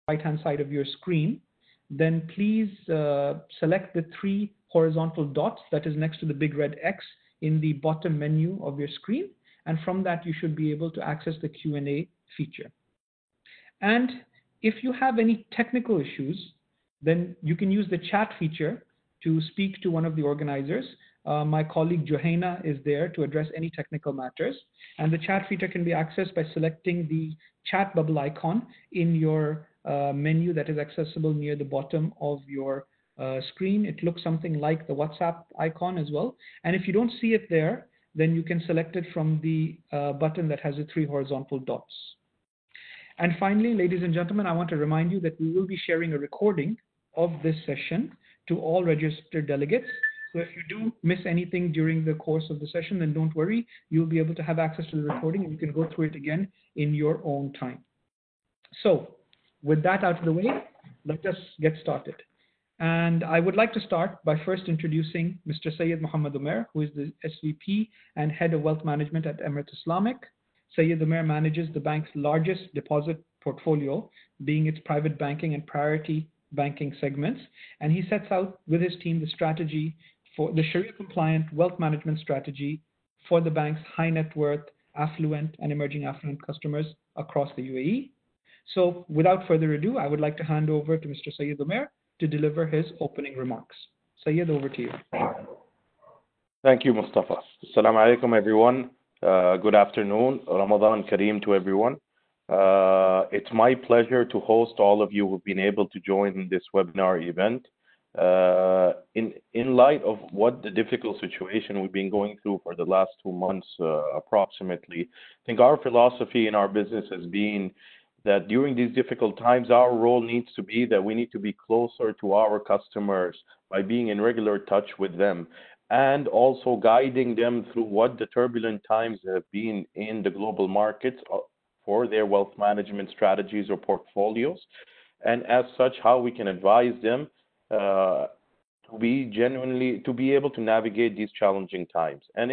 right-hand side of your screen, then please select the 3 horizontal dots that is next to the big red X in the bottom menu of your screen. And from that, you should be able to access the Q&A feature. And if you have any technical issues, then you can use the chat feature to speak to one of the organizers. My colleague Johanna is there to address any technical matters. And the chat feature can be accessed by selecting the chat bubble icon in your menu that is accessible near the bottom of your screen. It looks something like the WhatsApp icon as well. And if you don't see it there, then you can select it from the button that has the 3 horizontal dots. And finally, ladies and gentlemen, I want to remind you that we will be sharing a recording of this session to all registered delegates. So if you do miss anything during the course of the session, then don't worry. You'll be able to have access to the recording and you can go through it again in your own time. So with that out of the way, let us get started. And I would like to start by first introducing Mr. Syed Muhammad Umair, who is the SVP and Head of Wealth Management at Emirates Islamic. Syed Umair manages the bank's largest deposit portfolio, being its private banking and priority banking segments. And he sets out with his team the strategy for the Sharia-compliant wealth management strategy for the bank's high net worth, affluent, and emerging affluent customers across the UAE. So without further ado, I would like to hand over to Mr. Syed Umair to deliver his opening remarks. Syed, over to you. Thank you, Mustafa. Assalamu alaikum, everyone. Good afternoon. Ramadan Kareem to everyone. It's my pleasure to host all of you who've been able to join this webinar event. In light of what the difficult situation we've been going through for the last 2 months, approximately, I think our philosophy in our business has been that during these difficult times, our role needs to be that we need to be closer to our customers by being in regular touch with them and also guiding them through what the turbulent times have been in the global markets for their wealth management strategies or portfolios. And as such, how we can advise them to be able to navigate these challenging times. And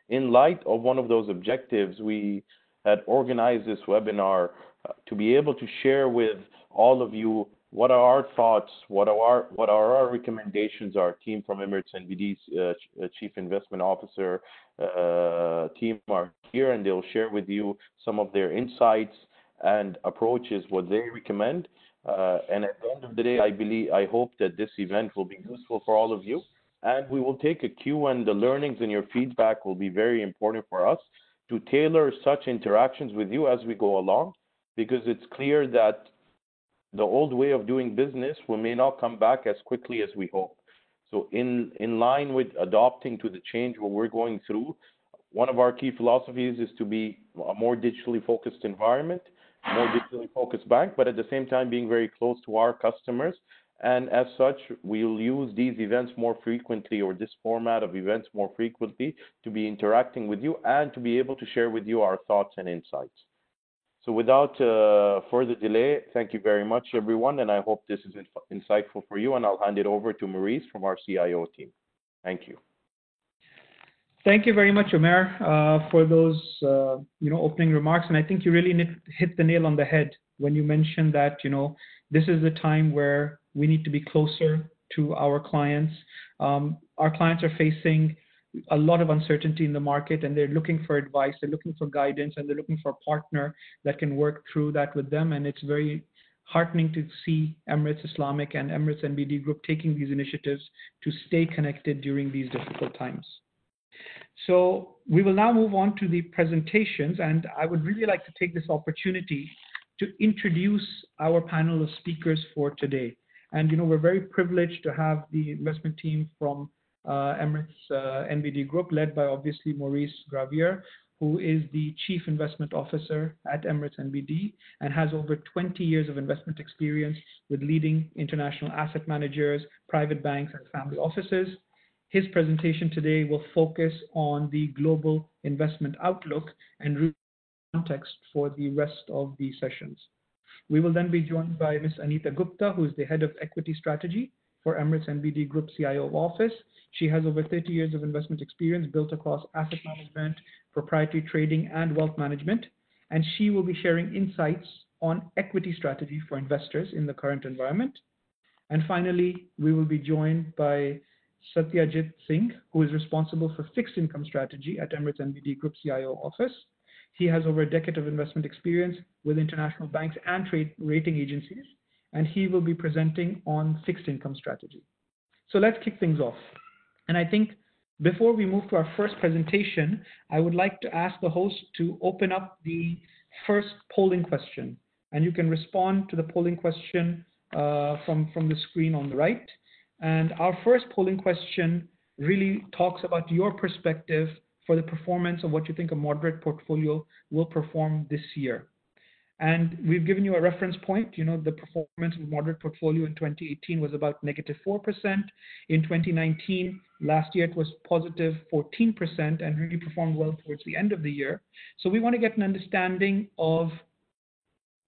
in light of one of those objectives, we had organized this webinar to be able to share with all of you what are our thoughts, what are our recommendations. Our team from Emirates NBD's Chief Investment Officer team are here, and they'll share with you some of their insights and approaches, what they recommend. And at the end of the day, I hope that this event will be useful for all of you. And we will take a cue, and the learnings and your feedback will be very important for us to tailor such interactions with you as we go along, because it's clear that the old way of doing business may not come back as quickly as we hope. So in line with adopting to the change what we're going through, one of our key philosophies is to be a more digitally focused environment, more digitally focused bank, but at the same time being very close to our customers. And as such, we'll use these events more frequently, or this format of events more frequently, to be interacting with you and to be able to share with you our thoughts and insights. So without further delay, thank you very much, everyone, and I hope this is insightful for you, and I'll hand it over to Maurice from our CIO team. Thank you. Thank you very much, Umair, for those opening remarks. And I think you really hit the nail on the head when you mentioned that this is the time where we need to be closer to our clients. Our clients are facing a lot of uncertainty in the market, and they're looking for advice, they're looking for guidance, and they're looking for a partner that can work through that with them. And it's very heartening to see Emirates Islamic and Emirates NBD Group taking these initiatives to stay connected during these difficult times. So we will now move on to the presentations, and I would really like to take this opportunity to introduce our panel of speakers for today. And we're very privileged to have the investment team from Emirates NBD Group, led by obviously Maurice Gravier, who is the Chief Investment Officer at Emirates NBD and has over 20 years of investment experience with leading international asset managers, private banks, and family offices. His presentation today will focus on the global investment outlook and context for the rest of the sessions. We will then be joined by Ms. Anita Gupta, who is the Head of Equity Strategy for Emirates NBD Group CIO Office. She has over 30 years of investment experience built across asset management, proprietary trading, and wealth management. And she will be sharing insights on equity strategy for investors in the current environment. And finally, we will be joined by Satyajit Singh, who is responsible for fixed income strategy at Emirates NBD Group CIO office. He has over a decade of investment experience with international banks and trade rating agencies, and he will be presenting on fixed income strategy. So let's kick things off. And I think before we move to our first presentation, I would like to ask the host to open up the first polling question. And you can respond to the polling question from the screen on the right. And our first polling question really talks about your perspective for the performance of what you think a moderate portfolio will perform this year. And we've given you a reference point. You know, the performance of a moderate portfolio in 2018 was about -4%. In 2019, last year, it was positive 14% and really performed well towards the end of the year. So we want to get an understanding of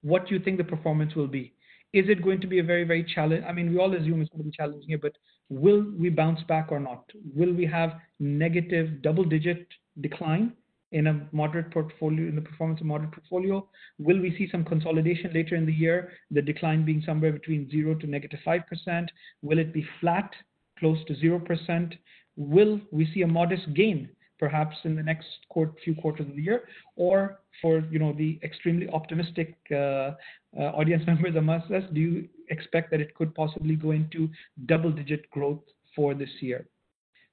what you think the performance will be. Is it going to be a very, very challenging? I mean, we all assume it's going to be challenging here, but will we bounce back or not? Will we have negative double-digit decline in a moderate portfolio, in the performance of moderate portfolio? Will we see some consolidation later in the year, the decline being somewhere between 0 to -5%? Will it be flat, close to 0%? Will we see a modest gain, perhaps in the next few quarters of the year? Or for the extremely optimistic audience members amongst us, do you expect that it could possibly go into double-digit growth for this year?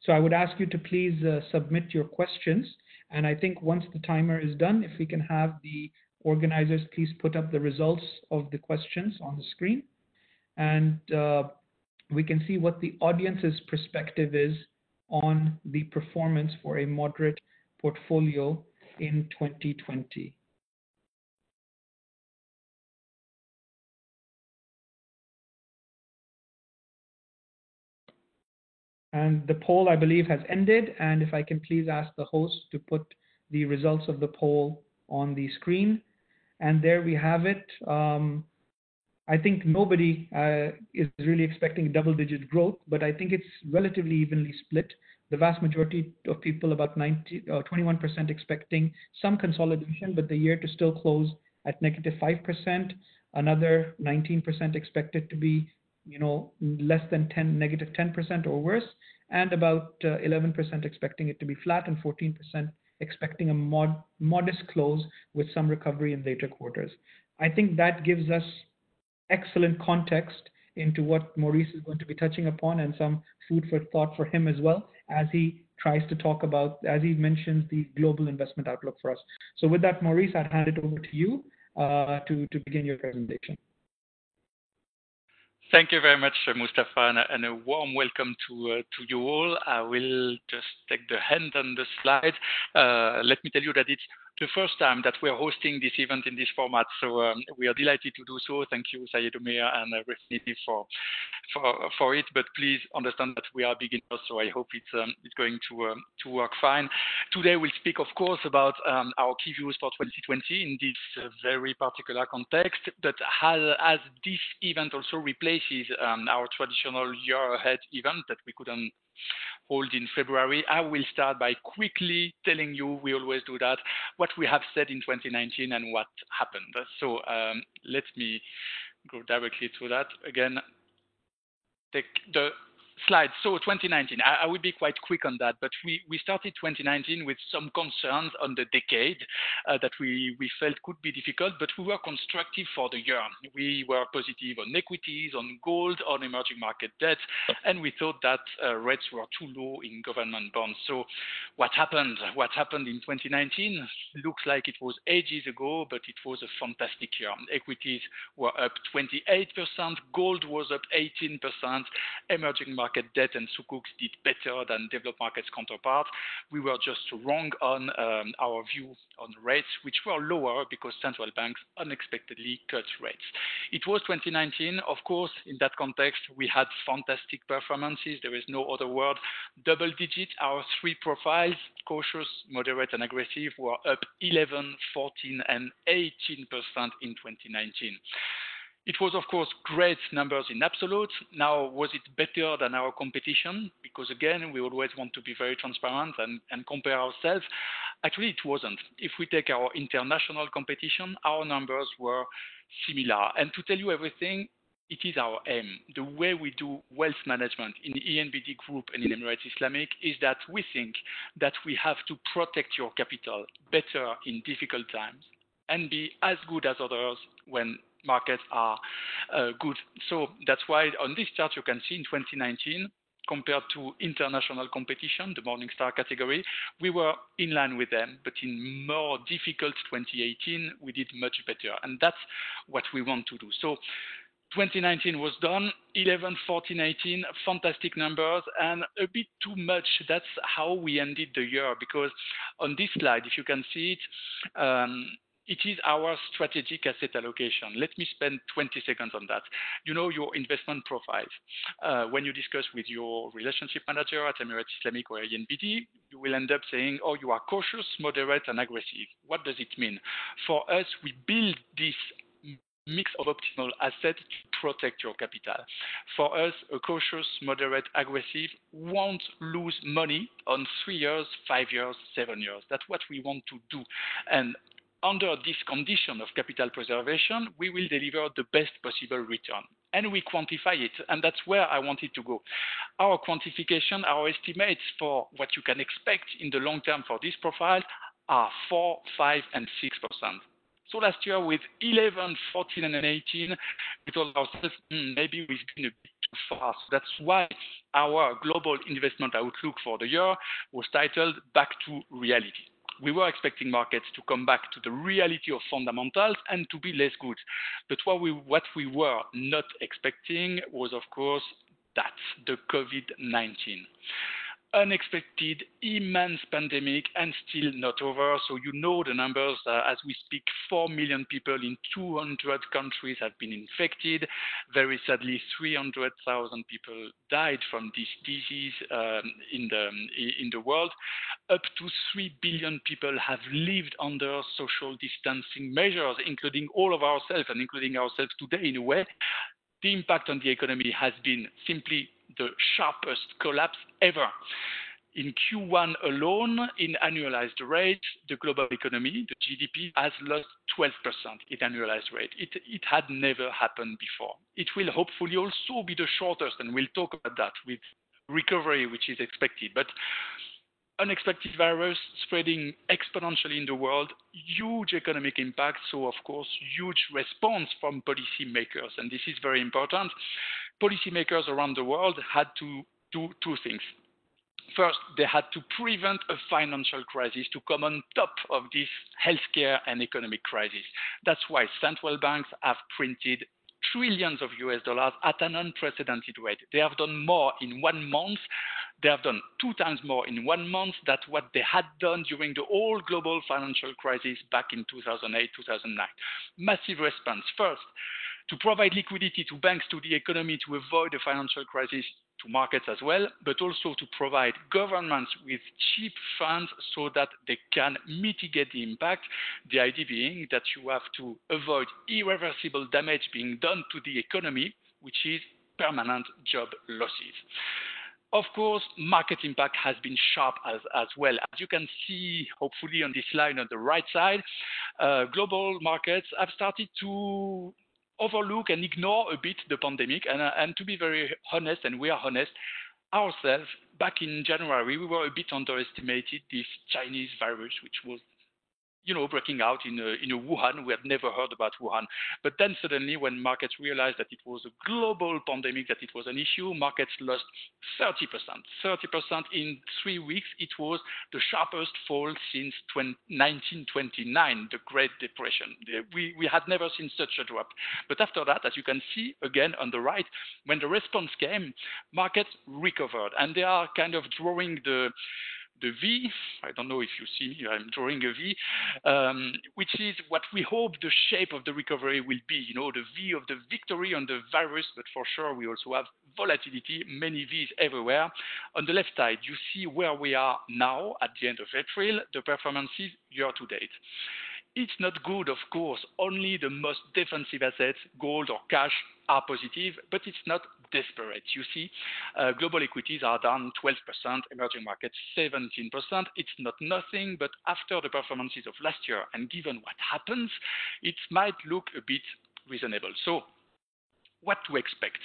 So I would ask you to please submit your questions. And I think once the timer is done, if we can have the organizers please put up the results of the questions on the screen. And we can see what the audience's perspective is on the performance for a moderate portfolio in 2020. And the poll, I believe, has ended. And if I can please ask the host to put the results of the poll on the screen. And there we have it. I think nobody is really expecting double-digit growth, but I think it's relatively evenly split. The vast majority of people, about 21%, expecting some consolidation, but the year to still close at -5%. Another 19% expected to be less than -10% or worse, and about 11% expecting it to be flat, and 14% expecting a modest close with some recovery in later quarters. I think that gives us excellent context into what Maurice is going to be touching upon, and some food for thought for him as well, as he tries to talk about, as he mentions, the global investment outlook for us. So with that, Maurice, I'll hand it over to you to begin your presentation. Thank you very much, Mustafa, and a warm welcome to you all. I will just take the hand on the slide. Let me tell you that it's the first time that we're hosting this event in this format, so we are delighted to do so. Thank you, Syed Omer and Refniti for it. But please understand that we are beginners, so I hope it's going to work fine. Today we'll speak, of course, about our key views for 2020 in this very particular context. But as this event also replaces our traditional year ahead event that we couldn't hold in February, I will start by quickly telling you, we always do that, what we have said in 2019 and what happened. So let me go directly to that. Again, take the slide. So 2019, I will be quite quick on that, but we started 2019 with some concerns on the decade that we felt could be difficult, but we were constructive for the year. We were positive on equities, on gold, on emerging market debt, and we thought that rates were too low in government bonds. So what happened? What happened in 2019? Looks like it was ages ago, but it was a fantastic year. Equities were up 28%, gold was up 18%, emerging market debt and sukuks did better than developed markets counterparts. We were just wrong on our view on rates, which were lower because central banks unexpectedly cut rates. It was 2019, of course. In that context, we had fantastic performances. There is no other word. Double digit, our three profiles, cautious, moderate, and aggressive, were up 11, 14, and 18% in 2019. It was, of course, great numbers in absolute. Now, was it better than our competition? Because, again, we always want to be very transparent and compare ourselves. Actually, it wasn't. If we take our international competition, our numbers were similar. And to tell you everything, it is our aim. The way we do wealth management in ENBD Group and in Emirates Islamic is that we think that we have to protect your capital better in difficult times and be as good as others when markets are good. So that's why on this chart you can see in 2019, compared to international competition, the Morningstar category, we were in line with them, but in more difficult 2018, we did much better. And that's what we want to do. So 2019 was done, 11, 14, 18, fantastic numbers, and a bit too much. That's how we ended the year, because on this slide, if you can see it, it is our strategic asset allocation. Let me spend 20 seconds on that. You know your investment profiles. When you discuss with your relationship manager at Emirates Islamic or ENBD, you will end up saying, oh, you are cautious, moderate, and aggressive. What does it mean? For us, we build this mix of optimal assets to protect your capital. For us, a cautious, moderate, aggressive won't lose money on 3 years, 5 years, 7 years. That's what we want to do. And under this condition of capital preservation, we will deliver the best possible return. And we quantify it, and that's where I wanted to go. Our quantification, our estimates for what you can expect in the long term for this profile are 4, 5, and 6%. So last year with 11, 14, and 18, we told ourselves maybe we've been a bit too far. So that's why our global investment outlook for the year was titled Back to Reality. We were expecting markets to come back to the reality of fundamentals and to be less good. But what we were not expecting was, of course, that, the COVID-19. Unexpected, immense pandemic, and still not over. So you know the numbers. As we speak, 4 million people in 200 countries have been infected. Very sadly, 300,000 people died from this disease in the world. Up to 3 billion people have lived under social distancing measures, including all of ourselves and including ourselves today in a way. The impact on the economy has been simply the sharpest collapse ever. In Q1 alone, in annualized rate, the global economy, the GDP, has lost 12% in annualized rate. It had never happened before. It will hopefully also be the shortest, and we'll talk about that with recovery, which is expected. But unexpected virus spreading exponentially in the world, huge economic impact, so of course, huge response from policymakers. And this is very important. Policymakers around the world had to do two things. First, they had to prevent a financial crisis to come on top of this healthcare and economic crisis. That's why central banks have printed trillions of US dollars at an unprecedented rate. They have done more in 1 month. They have done 2 times more in 1 month than what they had done during the whole global financial crisis back in 2008, 2009. Massive response. First, to provide liquidity to banks, to the economy, to avoid a financial crisis, to markets as well, but also to provide governments with cheap funds so that they can mitigate the impact. The idea being that you have to avoid irreversible damage being done to the economy, which is permanent job losses. Of course, market impact has been sharp as well. As you can see, hopefully on this slide on the right side, global markets have started to overlook and ignore a bit the pandemic. And to be very honest, and we are honest, ourselves, back in January, we were a bit underestimated this Chinese virus, which was breaking out in Wuhan. We had never heard about Wuhan. But then suddenly when markets realized that it was a global pandemic, that it was an issue, markets lost 30%. 30% in 3 weeks. It was the sharpest fall since 1929, the Great Depression. We had never seen such a drop. But after that, as you can see, again on the right, when the response came, markets recovered. And they are kind of drawing the V. I don't know if you see me, I'm drawing a V, which is what we hope the shape of the recovery will be, the V of the victory on the virus, but for sure we also have volatility, many Vs everywhere. On the left side, you see where we are now at the end of April, the performances year to date. It's not good, of course. Only the most defensive assets, gold or cash, are positive, but it's not desperate. You see, global equities are down 12%, emerging markets 17%. It's not nothing, but after the performances of last year and given what happens, it might look a bit reasonable. So, what to expect?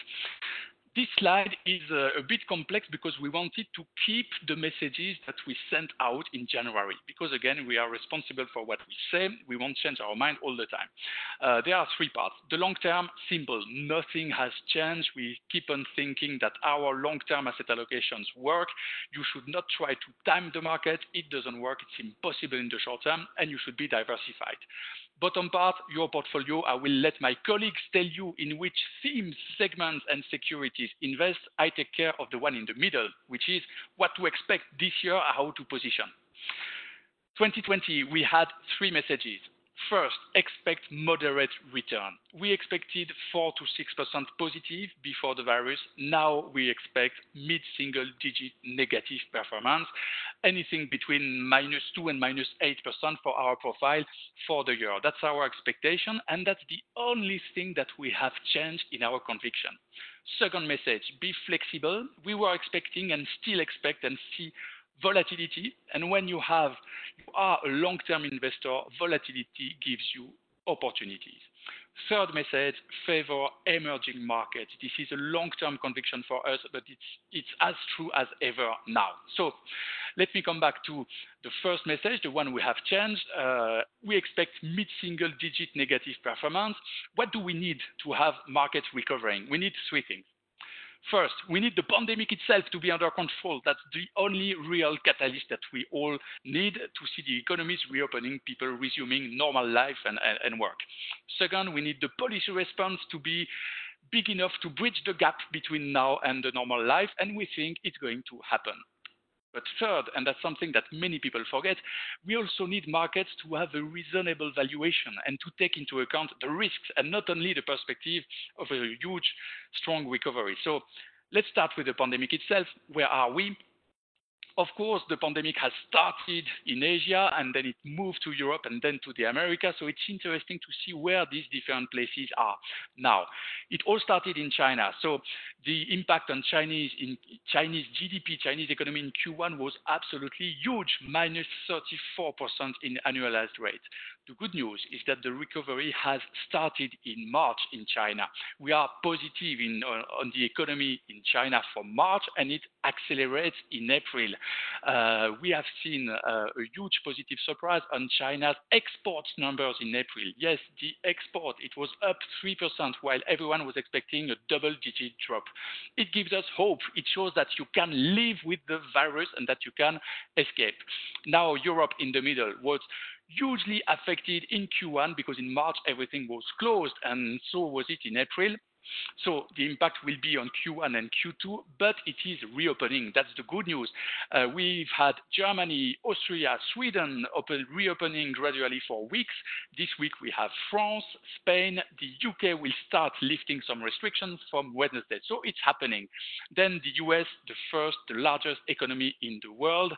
This slide is a bit complex because we wanted to keep the messages that we sent out in January. Because again, we are responsible for what we say. We won't change our mind all the time. There are three parts. The long term, simple. Nothing has changed. We keep on thinking that our long-term asset allocations work. You should not try to time the market. It doesn't work. It's impossible in the short term, and you should be diversified. Bottom part, your portfolio. I will let my colleagues tell you in which themes, segments, and securities invest. I take care of the one in the middle, which is what to expect this year, how to position. 2020, we had three messages. First, expect moderate return. We expected 4 to 6% positive before the virus. Now we expect mid-single digit negative performance, anything between -2 and -8% for our profile for the year. That's our expectation, and that's the only thing that we have changed in our conviction. Second message, be flexible. We were expecting and still expect and see volatility, and when you are a long-term investor, volatility gives you opportunities. Third message, favor emerging markets. This is a long-term conviction for us, but it's as true as ever now. So let me come back to the first message, the one we have changed. We expect mid-single digit negative performance. What do we need to have markets recovering? We need three things. First, we need the pandemic itself to be under control. That's the only real catalyst that we all need to see the economies reopening, people resuming normal life and work. Second, we need the policy response to be big enough to bridge the gap between now and the normal life, and we think it's going to happen. But third, and that's something that many people forget, we also need markets to have a reasonable valuation and to take into account the risks and not only the perspective of a huge, strong recovery. So let's start with the pandemic itself. Where are we? Of course, the pandemic has started in Asia and then it moved to Europe and then to the Americas. So it's interesting to see where these different places are now. It all started in China. So the impact on Chinese GDP, Chinese economy in Q1 was absolutely huge, minus 34% in annualized rate. The good news is that the recovery has started in March in China. We are positive on the economy in China for March, and it accelerates in April. We have seen a huge positive surprise on China's exports numbers in April. Yes, the export, it was up 3%, while everyone was expecting a double-digit drop. It gives us hope. It shows that you can live with the virus and that you can escape. Now, Europe in the middle was hugely affected in Q1 because in March everything was closed, and so was it in April. So the impact will be on Q1 and Q2, but it is reopening. That's the good news. We've had Germany, Austria, Sweden reopening gradually for weeks. This week we have France, Spain. The UK will start lifting some restrictions from Wednesday. So it's happening. Then the US, the largest economy in the world.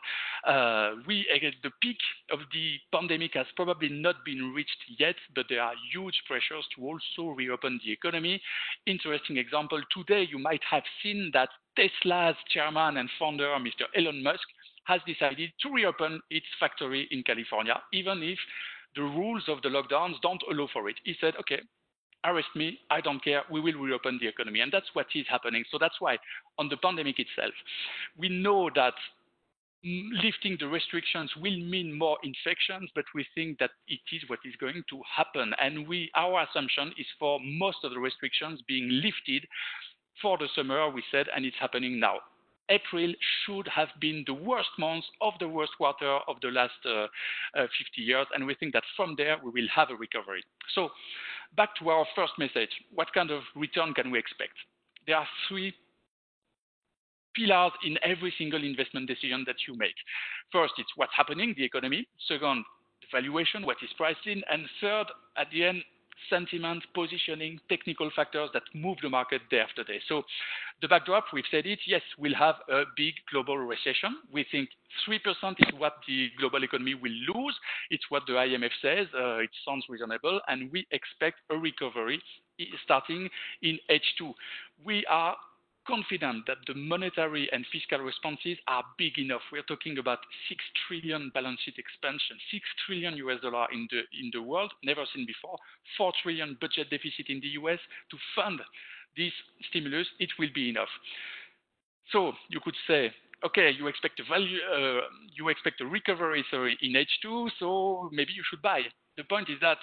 The peak of the pandemic has probably not been reached yet, but there are huge pressures to also reopen the economy. Interesting example, today you might have seen that Tesla's chairman and founder, Mr. Elon Musk, has decided to reopen its factory in California, even if the rules of the lockdowns don't allow for it. He said, okay, arrest me, I don't care, we will reopen the economy. And that's what is happening. So that's why on the pandemic itself, we know that lifting the restrictions will mean more infections, but we think that it is what is going to happen. And our assumption is for most of the restrictions being lifted for the summer, we said, and it's happening now. April should have been the worst month of the worst quarter of the last 50 years, and we think that from there we will have a recovery. So back to our first message. What kind of return can we expect? There are three pillars in every single investment decision that you make. First, it's what's happening, the economy. Second, the valuation, what is priced in. And third, at the end, sentiment, positioning, technical factors that move the market day after day. So the backdrop, we've said it, yes, we'll have a big global recession. We think 3% is what the global economy will lose. It's what the IMF says. It sounds reasonable, and we expect a recovery starting in H2. We are confident that the monetary and fiscal responses are big enough. We're talking about 6 trillion balance sheet expansion, $6 trillion in the world, never seen before, 4 trillion budget deficit in the US to fund this stimulus. It will be enough. So you could say, okay, you expect a recovery in H2, so maybe you should buy. The point is that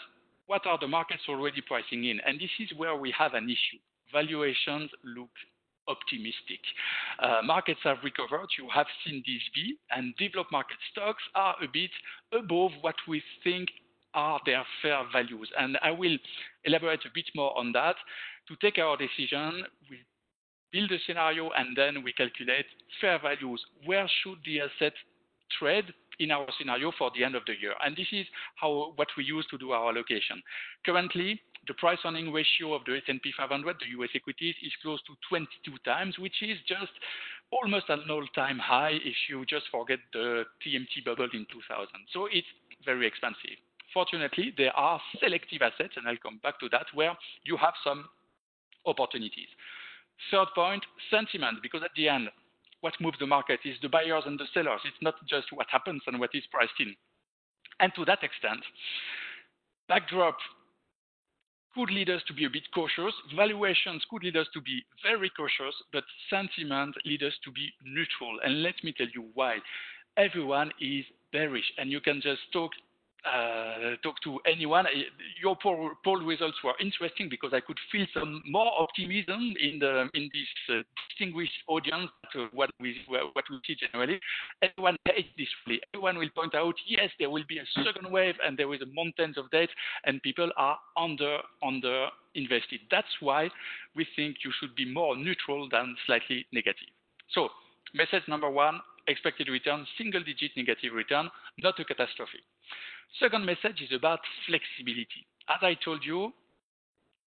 what are the markets already pricing in? And this is where we have an issue. Valuations look optimistic. Markets have recovered. You have seen this V, and developed market stocks are a bit above what we think are their fair values. And I will elaborate a bit more on that. To take our decision, we build a scenario, and then we calculate fair values. Where should the asset trade in our scenario for the end of the year? And this is what we use to do our allocation. Currently, the price-earning ratio of the S&P 500, the US equities, is close to 22 times, which is just almost an all-time high if you just forget the TMT bubble in 2000. So it's very expensive. Fortunately, there are selective assets, and I'll come back to that, where you have some opportunities. Third point, sentiment, because at the end, what moves the market is the buyers and the sellers. It's not just what happens and what is priced in. And to that extent, backdrop could lead us to be a bit cautious. Valuations could lead us to be very cautious, but sentiment leads us to be neutral. And let me tell you why. Everyone is bearish, and you can just talk to anyone. Your poll results were interesting because I could feel some more optimism in this distinguished audience to what we see generally. Everyone hates this really. Everyone will point out, yes, there will be a second wave, and there is a mountains of debt, and people are under invested. That's why we think you should be more neutral than slightly negative. So, message number one: expected return, single-digit negative return, not a catastrophe. Second message is about flexibility. As I told you,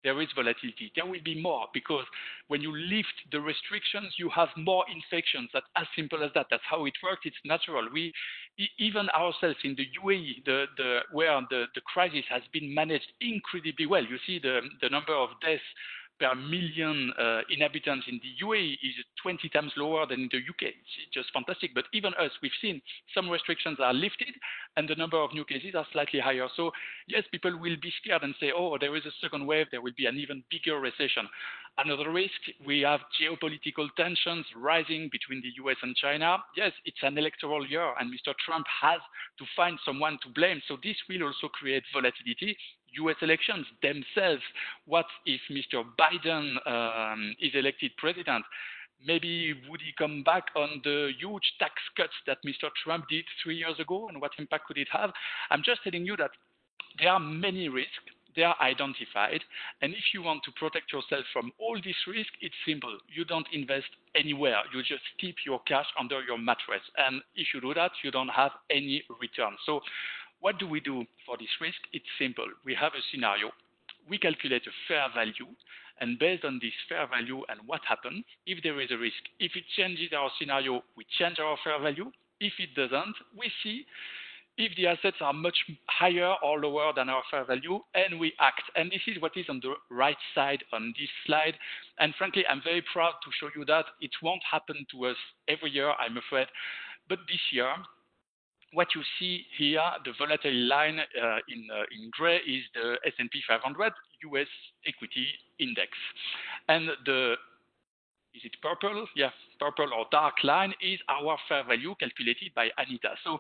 there is volatility. There will be more because when you lift the restrictions, you have more infections. That's as simple as that. That's how it works. It's natural. We, even ourselves in the UAE, where the crisis has been managed incredibly well. You see the number of deaths per million inhabitants in the UAE is 20 times lower than in the UK. It's just fantastic. But even us, we've seen some restrictions are lifted and the number of new cases are slightly higher. So yes, people will be scared and say, oh, there is a second wave. There will be an even bigger recession. Another risk, we have geopolitical tensions rising between the US and China. Yes, it's an electoral year and Mr. Trump has to find someone to blame. So this will also create volatility. US elections themselves, what if Mr. Biden is elected president? Maybe would he come back on the huge tax cuts that Mr. Trump did 3 years ago, and what impact could it have? I'm just telling you that there are many risks. They are identified, and if you want to protect yourself from all these risks, it's simple. You don't invest anywhere. You just keep your cash under your mattress, and if you do that, you don't have any return. So what do we do for this risk? It's simple. We have a scenario. We calculate a fair value, and based on this fair value and what happens, if there is a risk, if it changes our scenario, we change our fair value. If it doesn't, we see if the assets are much higher or lower than our fair value, and we act. And this is what is on the right side on this slide. And frankly, I'm very proud to show you that. It won't happen to us every year, I'm afraid. But this year, what you see here, the volatile line in gray is the S&P 500 US equity index. And is it purple? Yeah, purple or dark line is our fair value calculated by Anita. So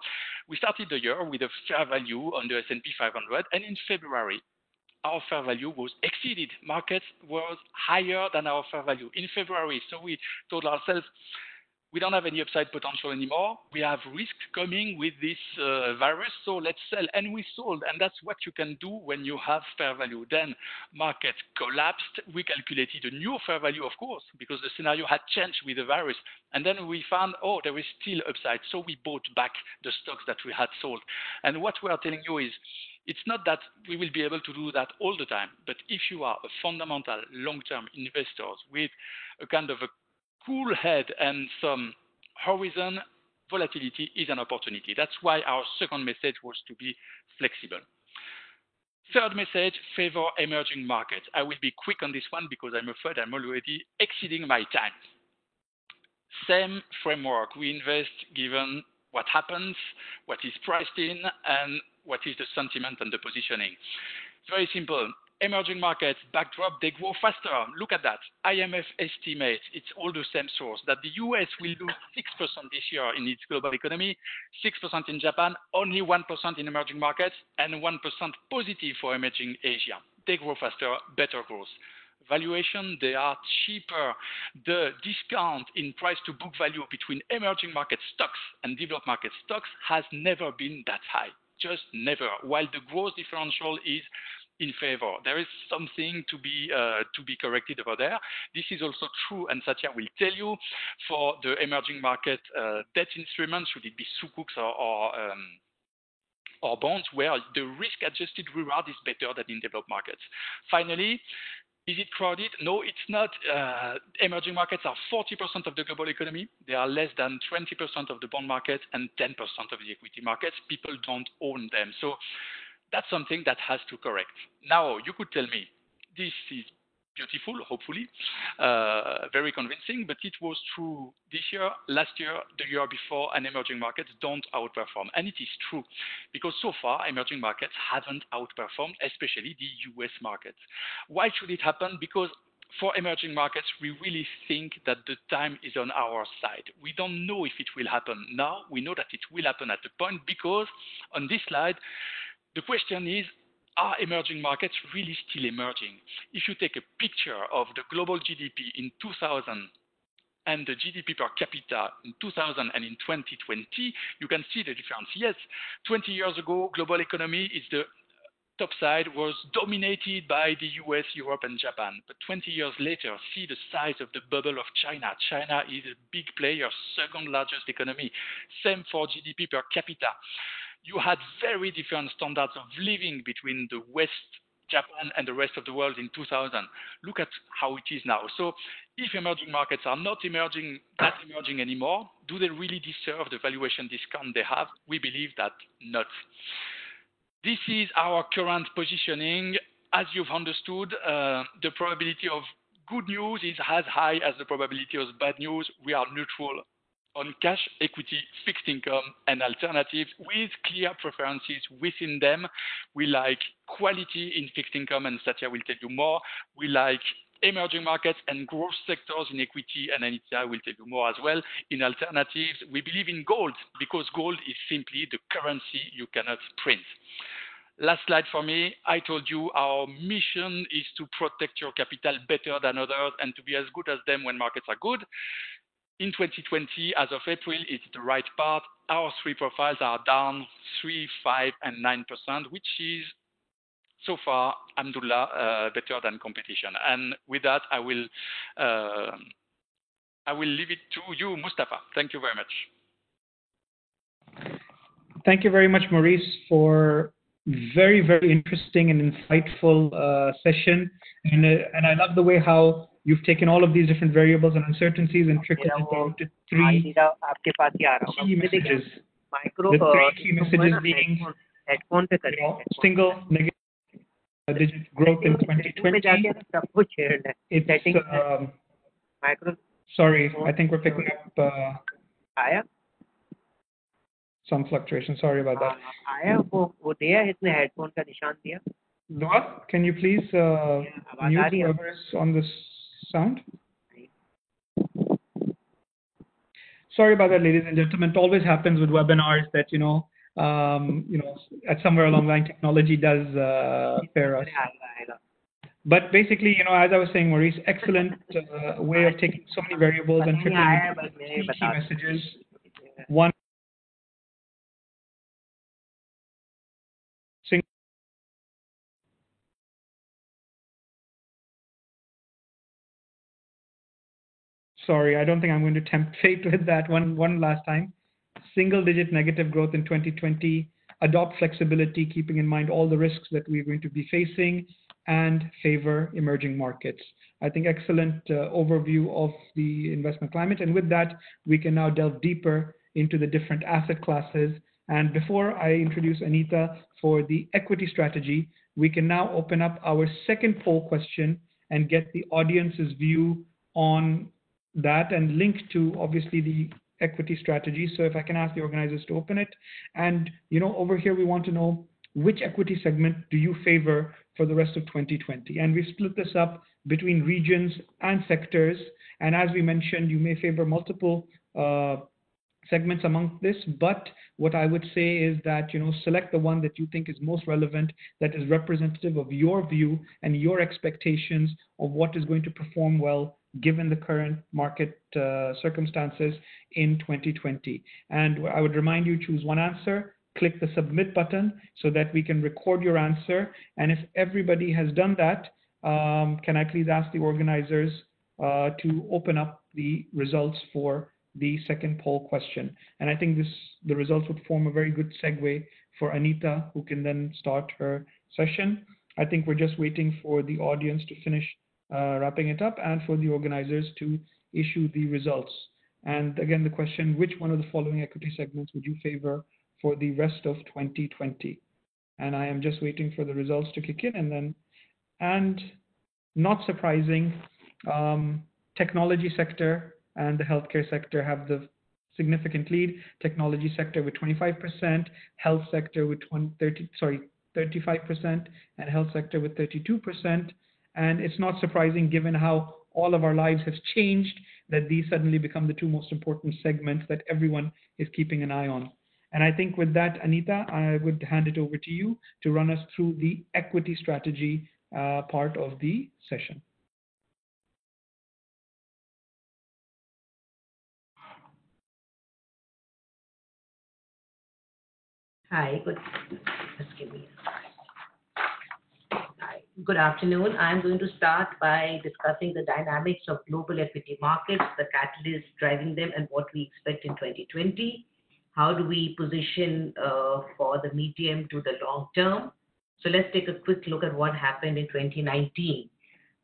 we started the year with a fair value on the S&P 500, and in February, our fair value was exceeded. Markets was higher than our fair value in February. So we told ourselves, we don't have any upside potential anymore. We have risk coming with this virus, so let's sell. And we sold, and that's what you can do when you have fair value. Then market collapsed. We calculated a new fair value, of course, because the scenario had changed with the virus. And then we found, oh, there is still upside. So we bought back the stocks that we had sold. And what we are telling you is, It's not that we will be able to do that all the time, but if you are a fundamental long-term investor with a kind of a cool head and some horizon, volatility is an opportunity. That's why our second message was to be flexible. Third message, favor emerging markets. I will be quick on this one because I'm afraid I'm already exceeding my time. Same framework. We invest given what happens, what is priced in, and what is the sentiment and the positioning. It's very simple. Emerging markets backdrop, they grow faster. Look at that. IMF estimates, it's all the same source, that the US will lose 6% this year in its global economy, 6% in Japan, only 1% in emerging markets, and 1% positive for emerging Asia. They grow faster, better growth. Valuation, they are cheaper. The discount in price to book value between emerging market stocks and developed market stocks has never been that high, just never, while the growth differential is in favor. There is something to be corrected over there. This is also true, and Satya will tell you, for the emerging market debt instruments, should it be sukuks or bonds, where the risk-adjusted reward is better than in developed markets. Finally, is it crowded? No, it's not. Emerging markets are 40% of the global economy. They are less than 20% of the bond market and 10% of the equity markets. People don't own them. So that's something that has to correct. Now, you could tell me, this is beautiful, hopefully, very convincing, but it was true this year, last year, the year before, and emerging markets don't outperform. And it is true, because so far, emerging markets haven't outperformed, especially the US markets. Why should it happen? Because for emerging markets, we really think that the time is on our side. We don't know if it will happen now. We know that it will happen at a point, because on this slide, the question is, are emerging markets really still emerging? If you take a picture of the global GDP in 2000 and the GDP per capita in 2000 and in 2020, you can see the difference. Yes, 20 years ago, global economy is the top side was dominated by the US, Europe, and Japan. But 20 years later, see the size of the bubble of China. China is a big player, second largest economy. Same for GDP per capita. You had very different standards of living between the West, Japan, and the rest of the world in 2000. Look at how it is now. So if emerging markets are not emerging anymore, do they really deserve the valuation discount they have? We believe that not. This is our current positioning. As you've understood, the probability of good news is as high as the probability of bad news. We are neutral on cash, equity, fixed income, and alternatives with clear preferences within them. We like quality in fixed income, and Satya will tell you more. We like emerging markets and growth sectors in equity, and Anita will tell you more as well. In alternatives, we believe in gold, because gold is simply the currency you cannot print. Last slide for me. I told you our mission is to protect your capital better than others and to be as good as them when markets are good. In 2020, as of April, it's the right part. Our three profiles are down 3%, 5%, and 9%, which is so far, alhamdulillah, better than competition. And with that, I will leave it to you, Mustafa. Thank you very much. Thank you very much, Maurice, for very, very interesting and insightful session. And I love the way how you've taken all of these different variables and uncertainties and trickled it down to three key messages. The three key messages being single negative digit growth in 2020. Sorry, I think we're picking up some fluctuation. Sorry about that. Dua, can you please mute whoever's on this sound? Sorry about that, ladies and gentlemen. It always happens with webinars that at somewhere along the line technology does pair us. But basically, as I was saying, Maurice, excellent way of taking so many variables and trickling three key messages. One. Sorry, I don't think I'm going to tempt fate with that one last time. Single-digit negative growth in 2020. adopt flexibility, keeping in mind all the risks that we're going to be facing, and favor emerging markets. I think excellent overview of the investment climate. And with that, we can now delve deeper into the different asset classes. And before I introduce Anita for the equity strategy, we can now open up our second poll question and get the audience's view on that and link to obviously the equity strategy. So if I can ask the organizers to open it. And, over here, we want to know which equity segment do you favor for the rest of 2020? And we split this up between regions and sectors. And as we mentioned, you may favor multiple segments among this, but what I would say is that, select the one that you think is most relevant, that is representative of your view and your expectations of what is going to perform well given the current market circumstances in 2020. And I would remind you, choose one answer, click the submit button so that we can record your answer. And if everybody has done that, can I please ask the organizers to open up the results for the second poll question? And I think the results would form a very good segue for Anita, who can then start her session. I think we're just waiting for the audience to finish wrapping it up and for the organizers to issue the results. And again, the question, which one of the following equity segments would you favor for the rest of 2020? And I am just waiting for the results to kick in. And not surprising, technology sector and the healthcare sector have the significant lead. Technology sector with 25%, health sector with 35%, and health sector with 32%. And it's not surprising given how all of our lives have changed that these suddenly become the two most important segments that everyone is keeping an eye on. And I think with that, Anita, I would hand it over to you to run us through the equity strategy part of the session. Hi, good afternoon. I'm going to start by discussing the dynamics of global equity markets, the catalysts driving them, and what we expect in 2020. How do we position for the medium to the long term? So let's take a quick look at what happened in 2019.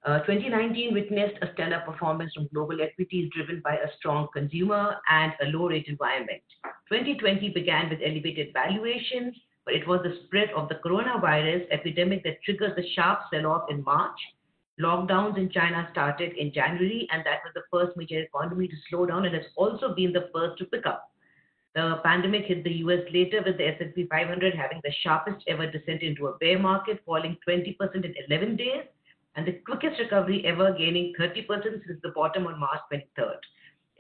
2019 witnessed a stellar performance from global equities driven by a strong consumer and a low-rate environment. 2020 began with elevated valuations, but it was the spread of the coronavirus epidemic that triggered the sharp sell-off in March. Lockdowns in China started in January, and that was the first major economy to slow down and has also been the first to pick up. The pandemic hit the US later, with the S&P 500 having the sharpest ever descent into a bear market, falling 20% in 11 days, and the quickest recovery ever, gaining 30% since the bottom on March 23rd.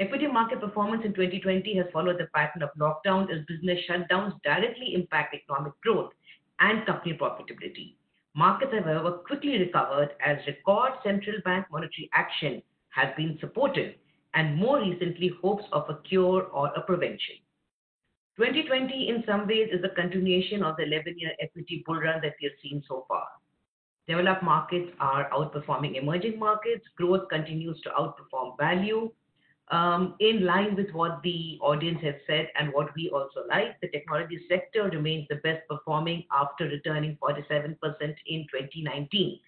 Equity market performance in 2020 has followed the pattern of lockdowns as business shutdowns directly impact economic growth and company profitability. Markets have, however, quickly recovered as record central bank monetary action has been supported, and more recently, hopes of a cure or a prevention. 2020, in some ways, is a continuation of the 11-year equity bull run that we have seen so far. Developed markets are outperforming emerging markets. Growth continues to outperform value. In line with what the audience has said and what we also like, the technology sector remains the best performing after returning 47% in 2019.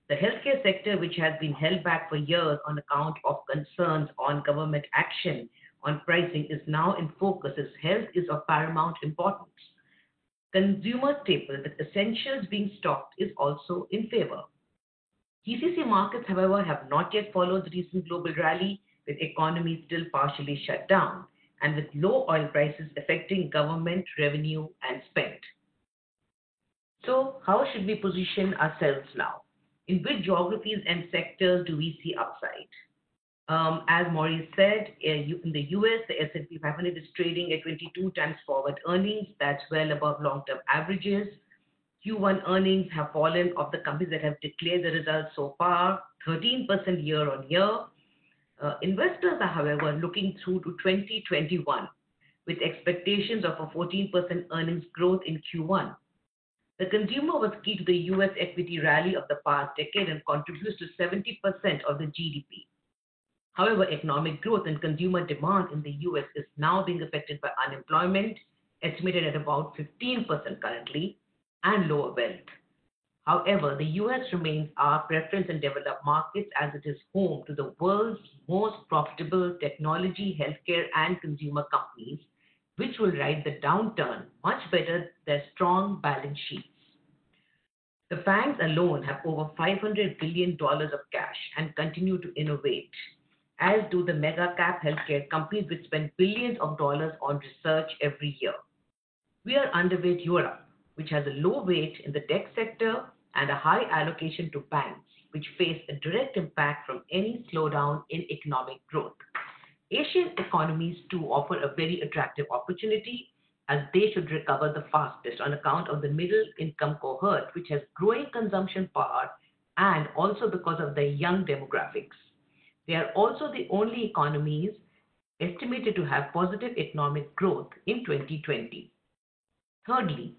The healthcare sector, which has been held back for years on account of concerns on government action on pricing, is now in focus as health is of paramount importance. Consumer staples with essentials being stocked is also in favor. GCC markets, however, have not yet followed the recent global rally, with economies still partially shut down and with low oil prices affecting government revenue and spend. So how should we position ourselves now? In which geographies and sectors do we see upside? As Maurice said, in the US, the S&P 500 is trading at 22 times forward earnings. That's well above long-term averages. Q1 earnings have fallen of the companies that have declared the results so far, 13% year on year. Investors are, however, looking through to 2021 with expectations of a 14% earnings growth in Q1. The consumer was key to the US equity rally of the past decade and contributes to 70% of the GDP. However, economic growth and consumer demand in the US is now being affected by unemployment, estimated at about 15% currently, and lower wealth. However, the US remains our preference in developed markets as it is home to the world's most profitable technology, healthcare, and consumer companies, which will ride the downturn much better than strong balance sheets. The FANGs alone have over $500 billion of cash and continue to innovate, as do the mega cap healthcare companies which spend billions of dollars on research every year. We are underweight Europe, which has a low weight in the tech sector and a high allocation to banks, which face a direct impact from any slowdown in economic growth. Asian economies too offer a very attractive opportunity as they should recover the fastest on account of the middle income cohort, which has growing consumption power and also because of their young demographics. They are also the only economies estimated to have positive economic growth in 2020. Thirdly,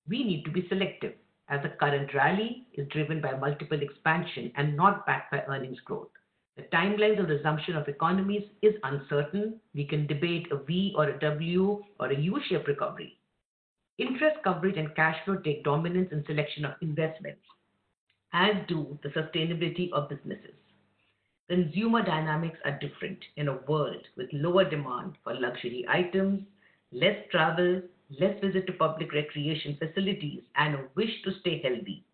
we need to be selective as the current rally is driven by multiple expansion and not backed by earnings growth. The timelines of resumption of economies is uncertain. We can debate a V or a W or a U-shaped recovery. Interest coverage and cash flow take dominance in selection of investments, as do the sustainability of businesses. Consumer dynamics are different in a world with lower demand for luxury items, less travel, less visit to public recreation facilities, and a wish to stay healthy.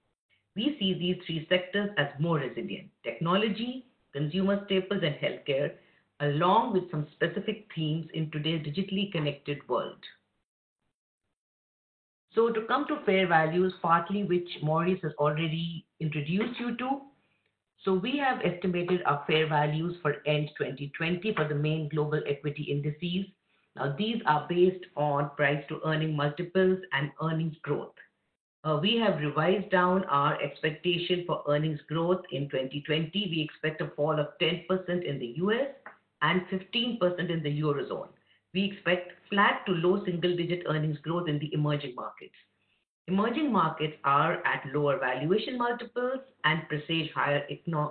We see these three sectors as more resilient: technology, consumer staples, and healthcare, along with some specific themes in today's digitally connected world. So to come to fair values, partly which Maurice has already introduced you to, so we have estimated our fair values for end 2020 for the main global equity indices. Now these are based on price to earning multiples and earnings growth. We have revised down our expectation for earnings growth in 2020. We expect a fall of 10% in the US and 15% in the Eurozone. We expect flat to low single-digit earnings growth in the emerging markets. Emerging markets are at lower valuation multiples and presage higher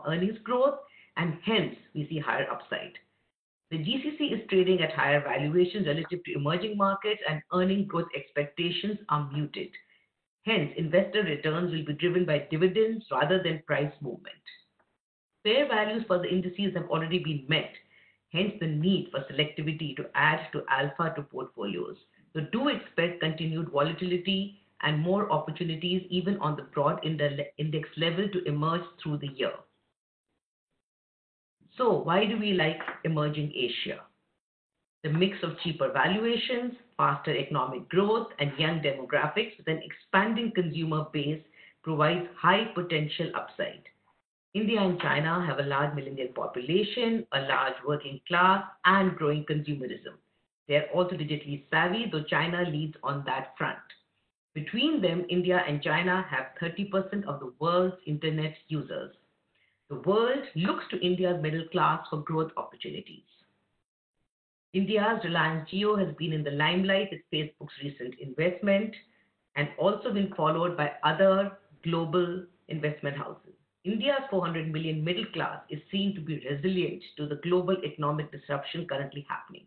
earnings growth, and hence we see higher upside. The GCC is trading at higher valuations relative to emerging markets, and earning growth expectations are muted. Hence, investor returns will be driven by dividends rather than price movement. Fair values for the indices have already been met, hence the need for selectivity to add to alpha to portfolios. So do expect continued volatility and more opportunities even on the broad index level to emerge through the year. So why do we like emerging Asia? The mix of cheaper valuations, faster economic growth, and young demographics with an expanding consumer base provides high potential upside. India and China have a large millennial population, a large working class, and growing consumerism. They are also digitally savvy, though China leads on that front. Between them, India and China have 30% of the world's internet users. The world looks to India's middle class for growth opportunities. India's Reliance Jio has been in the limelight with Facebook's recent investment and also been followed by other global investment houses. India's 400 million middle class is seen to be resilient to the global economic disruption currently happening.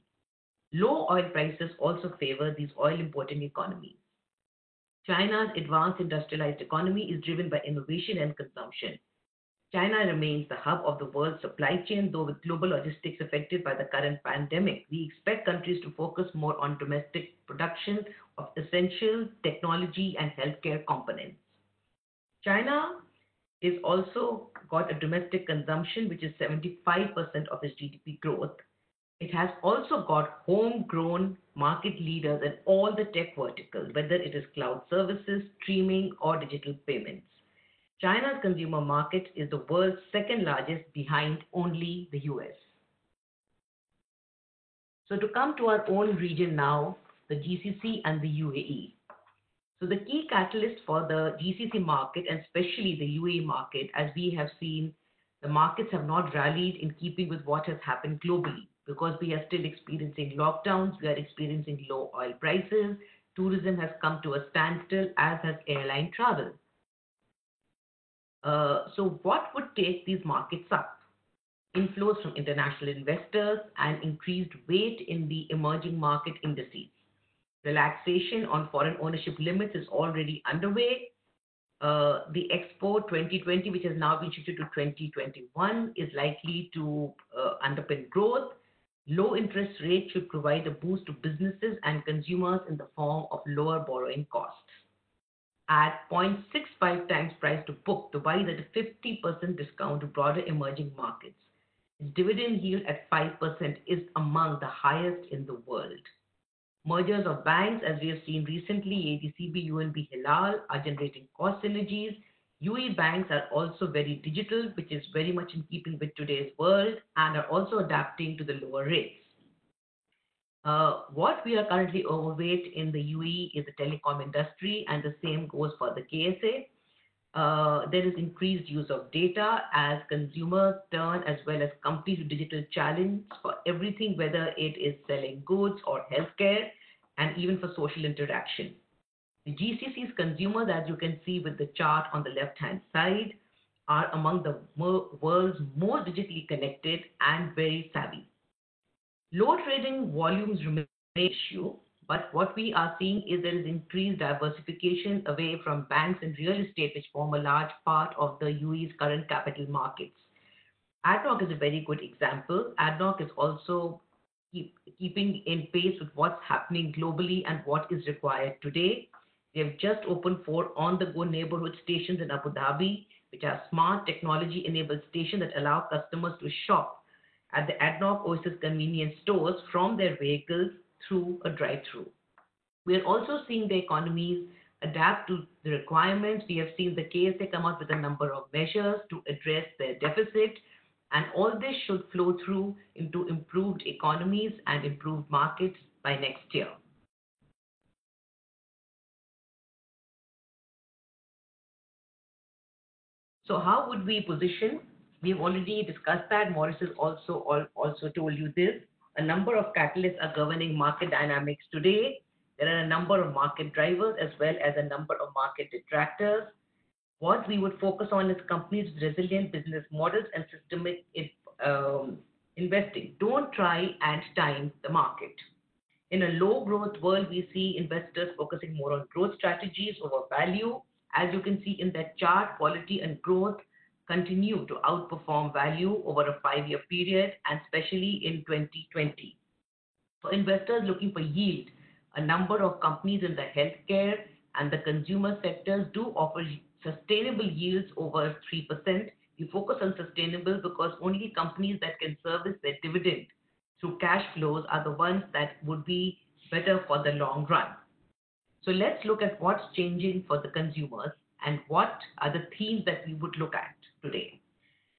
Low oil prices also favor these oil importing economies. China's advanced industrialized economy is driven by innovation and consumption. China remains the hub of the world's supply chain, though with global logistics affected by the current pandemic, we expect countries to focus more on domestic production of essential technology and healthcare components. China is also got a domestic consumption which is 75% of its GDP growth. It has also got homegrown market leaders in all the tech verticals, whether it is cloud services, streaming, or digital payments. China's consumer market is the world's second largest behind only the US. So to come to our own region now, the GCC and the UAE. So the key catalyst for the GCC market, and especially the UAE market, as we have seen, the markets have not rallied in keeping with what has happened globally because we are still experiencing lockdowns, we are experiencing low oil prices, tourism has come to a standstill, as has airline travel. So what would take these markets up? Inflows from international investors and increased weight in the emerging market indices. Relaxation on foreign ownership limits is already underway. The Expo 2020, which has now been shifted to 2021, is likely to underpin growth. Low interest rates should provide a boost to businesses and consumers in the form of lower borrowing costs. At 0.65 times price to book, Dubai is at a 50% discount to broader emerging markets. Its dividend yield at 5% is among the highest in the world. Mergers of banks, as we have seen recently, ADCB, UNB, Hilal, are generating cost synergies. UAE banks are also very digital, which is very much in keeping with today's world, and are also adapting to the lower rates. What we are currently overweight in the UAE is the telecom industry, and the same goes for the KSA. There is increased use of data as consumers turn, as well as companies, to digital challenge for everything, whether it is selling goods or healthcare, and even for social interaction. The GCC's consumers, as you can see with the chart on the left-hand side, are among the world's most digitally connected and very savvy. Low trading volumes remain an issue, but what we are seeing is there is increased diversification away from banks and real estate, which form a large part of the UAE's current capital markets. ADNOC is a very good example. ADNOC is also keeping in pace with what's happening globally and what is required today. They have just opened 4 on-the-go neighborhood stations in Abu Dhabi, which are smart technology-enabled stations that allow customers to shop at the ADNOC Oasis convenience stores from their vehicles through a drive-through. We are also seeing the economies adapt to the requirements. We have seen the KSA come up with a number of measures to address their deficit, and all this should flow through into improved economies and improved markets by next year. So how would we position? We've already discussed that. Maurice has also told you this. A number of catalysts are governing market dynamics today. There are a number of market drivers as well as a number of market detractors. What we would focus on is companies with resilient business models and systemic investing. Don't try and time the market. In a low growth world, we see investors focusing more on growth strategies over value. As you can see in that chart, quality and growth continue to outperform value over a 5-year period, and especially in 2020. For investors looking for yield, a number of companies in the healthcare and the consumer sectors do offer sustainable yields over 3%. We focus on sustainable because only companies that can service their dividend through cash flows are the ones that would be better for the long run. So let's look at what's changing for the consumers and what are the themes that we would look at today.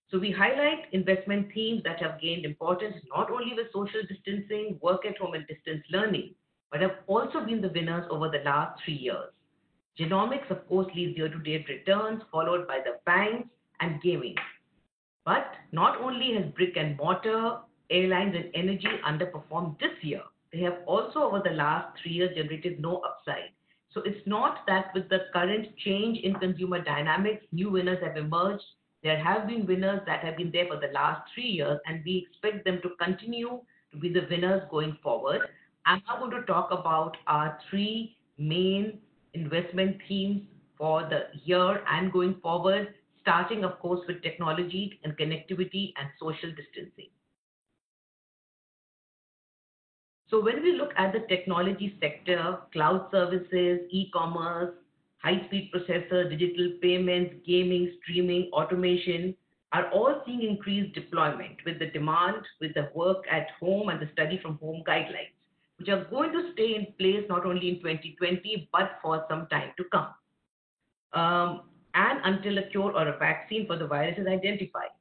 So we highlight investment themes that have gained importance not only with social distancing, work at home and distance learning, but have also been the winners over the last 3 years. Genomics, of course, leads year-to-date returns, followed by the banks and gaming. But not only has brick and mortar, airlines and energy underperformed this year, they have also over the last 3 years generated no upside. So it's not that with the current change in consumer dynamics, new winners have emerged. There have been winners that have been there for the last 3 years, and we expect them to continue to be the winners going forward. I'm now going to talk about our 3 main investment themes for the year and going forward, starting, of course, with technology and connectivity and social distancing. So when we look at the technology sector, cloud services, e-commerce, high-speed processor, digital payments, gaming, streaming, automation are all seeing increased deployment with the demand, with the work at home and the study from home guidelines, which are going to stay in place not only in 2020, but for some time to come. And until a cure or a vaccine for the virus is identified.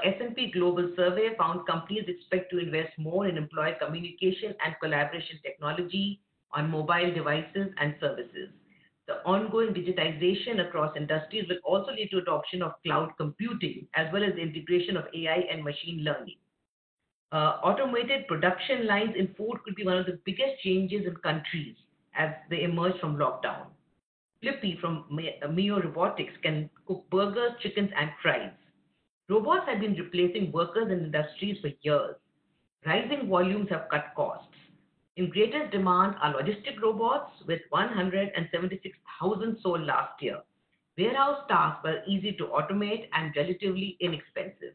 S&P Global Survey found companies expect to invest more in employee communication and collaboration technology on mobile devices and services. The ongoing digitization across industries will also lead to adoption of cloud computing as well as the integration of AI and machine learning. Automated production lines in food could be one of the biggest changes in countries as they emerge from lockdown. Flippy from Mio Robotics can cook burgers, chickens, and fries. Robots have been replacing workers in industries for years. Rising volumes have cut costs. In greatest demand are logistic robots with 176,000 sold last year. Warehouse tasks were easy to automate and relatively inexpensive.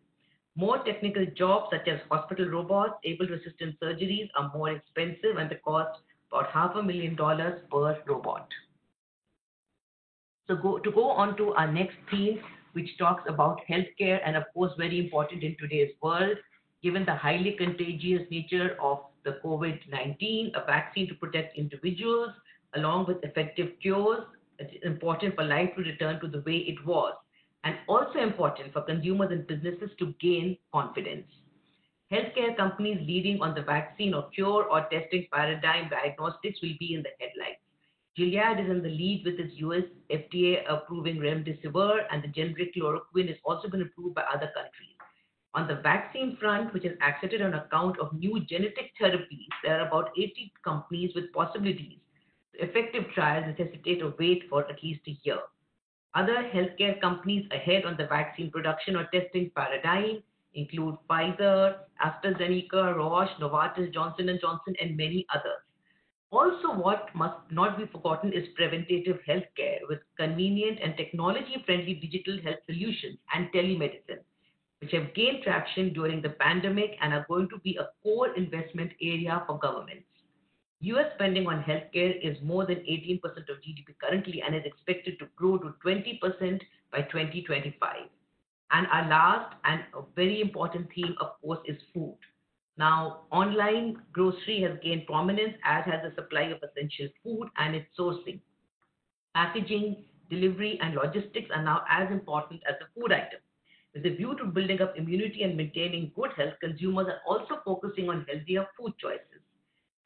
More technical jobs such as hospital robots able to assist in surgeries are more expensive and they cost about $500,000 per robot. So to go on to our next theme, which talks about healthcare and of course very important in today's world, given the highly contagious nature of the COVID-19, a vaccine to protect individuals along with effective cures. It's important for life to return to the way it was, and also important for consumers and businesses to gain confidence. Healthcare companies leading on the vaccine or cure or testing paradigm diagnostics will be in the headlines. Gilead is in the lead with its US FDA approving remdesivir, and the generic chloroquine has also been approved by other countries. On the vaccine front, which is accepted on account of new genetic therapies, there are about 80 companies with possibilities. Effective trials necessitate a wait for at least a year. Other healthcare companies ahead on the vaccine production or testing paradigm include Pfizer, AstraZeneca, Roche, Novartis, Johnson & Johnson, and many others. Also, what must not be forgotten is preventative healthcare with convenient and technology-friendly digital health solutions and telemedicine, which have gained traction during the pandemic and are going to be a core investment area for governments. US spending on healthcare is more than 18% of GDP currently and is expected to grow to 20% by 2025. And our last and a very important theme, of course, is food. Now, online grocery has gained prominence, as has the supply of essential food and its sourcing. Packaging, delivery, and logistics are now as important as the food item. With a view to building up immunity and maintaining good health, consumers are also focusing on healthier food choices.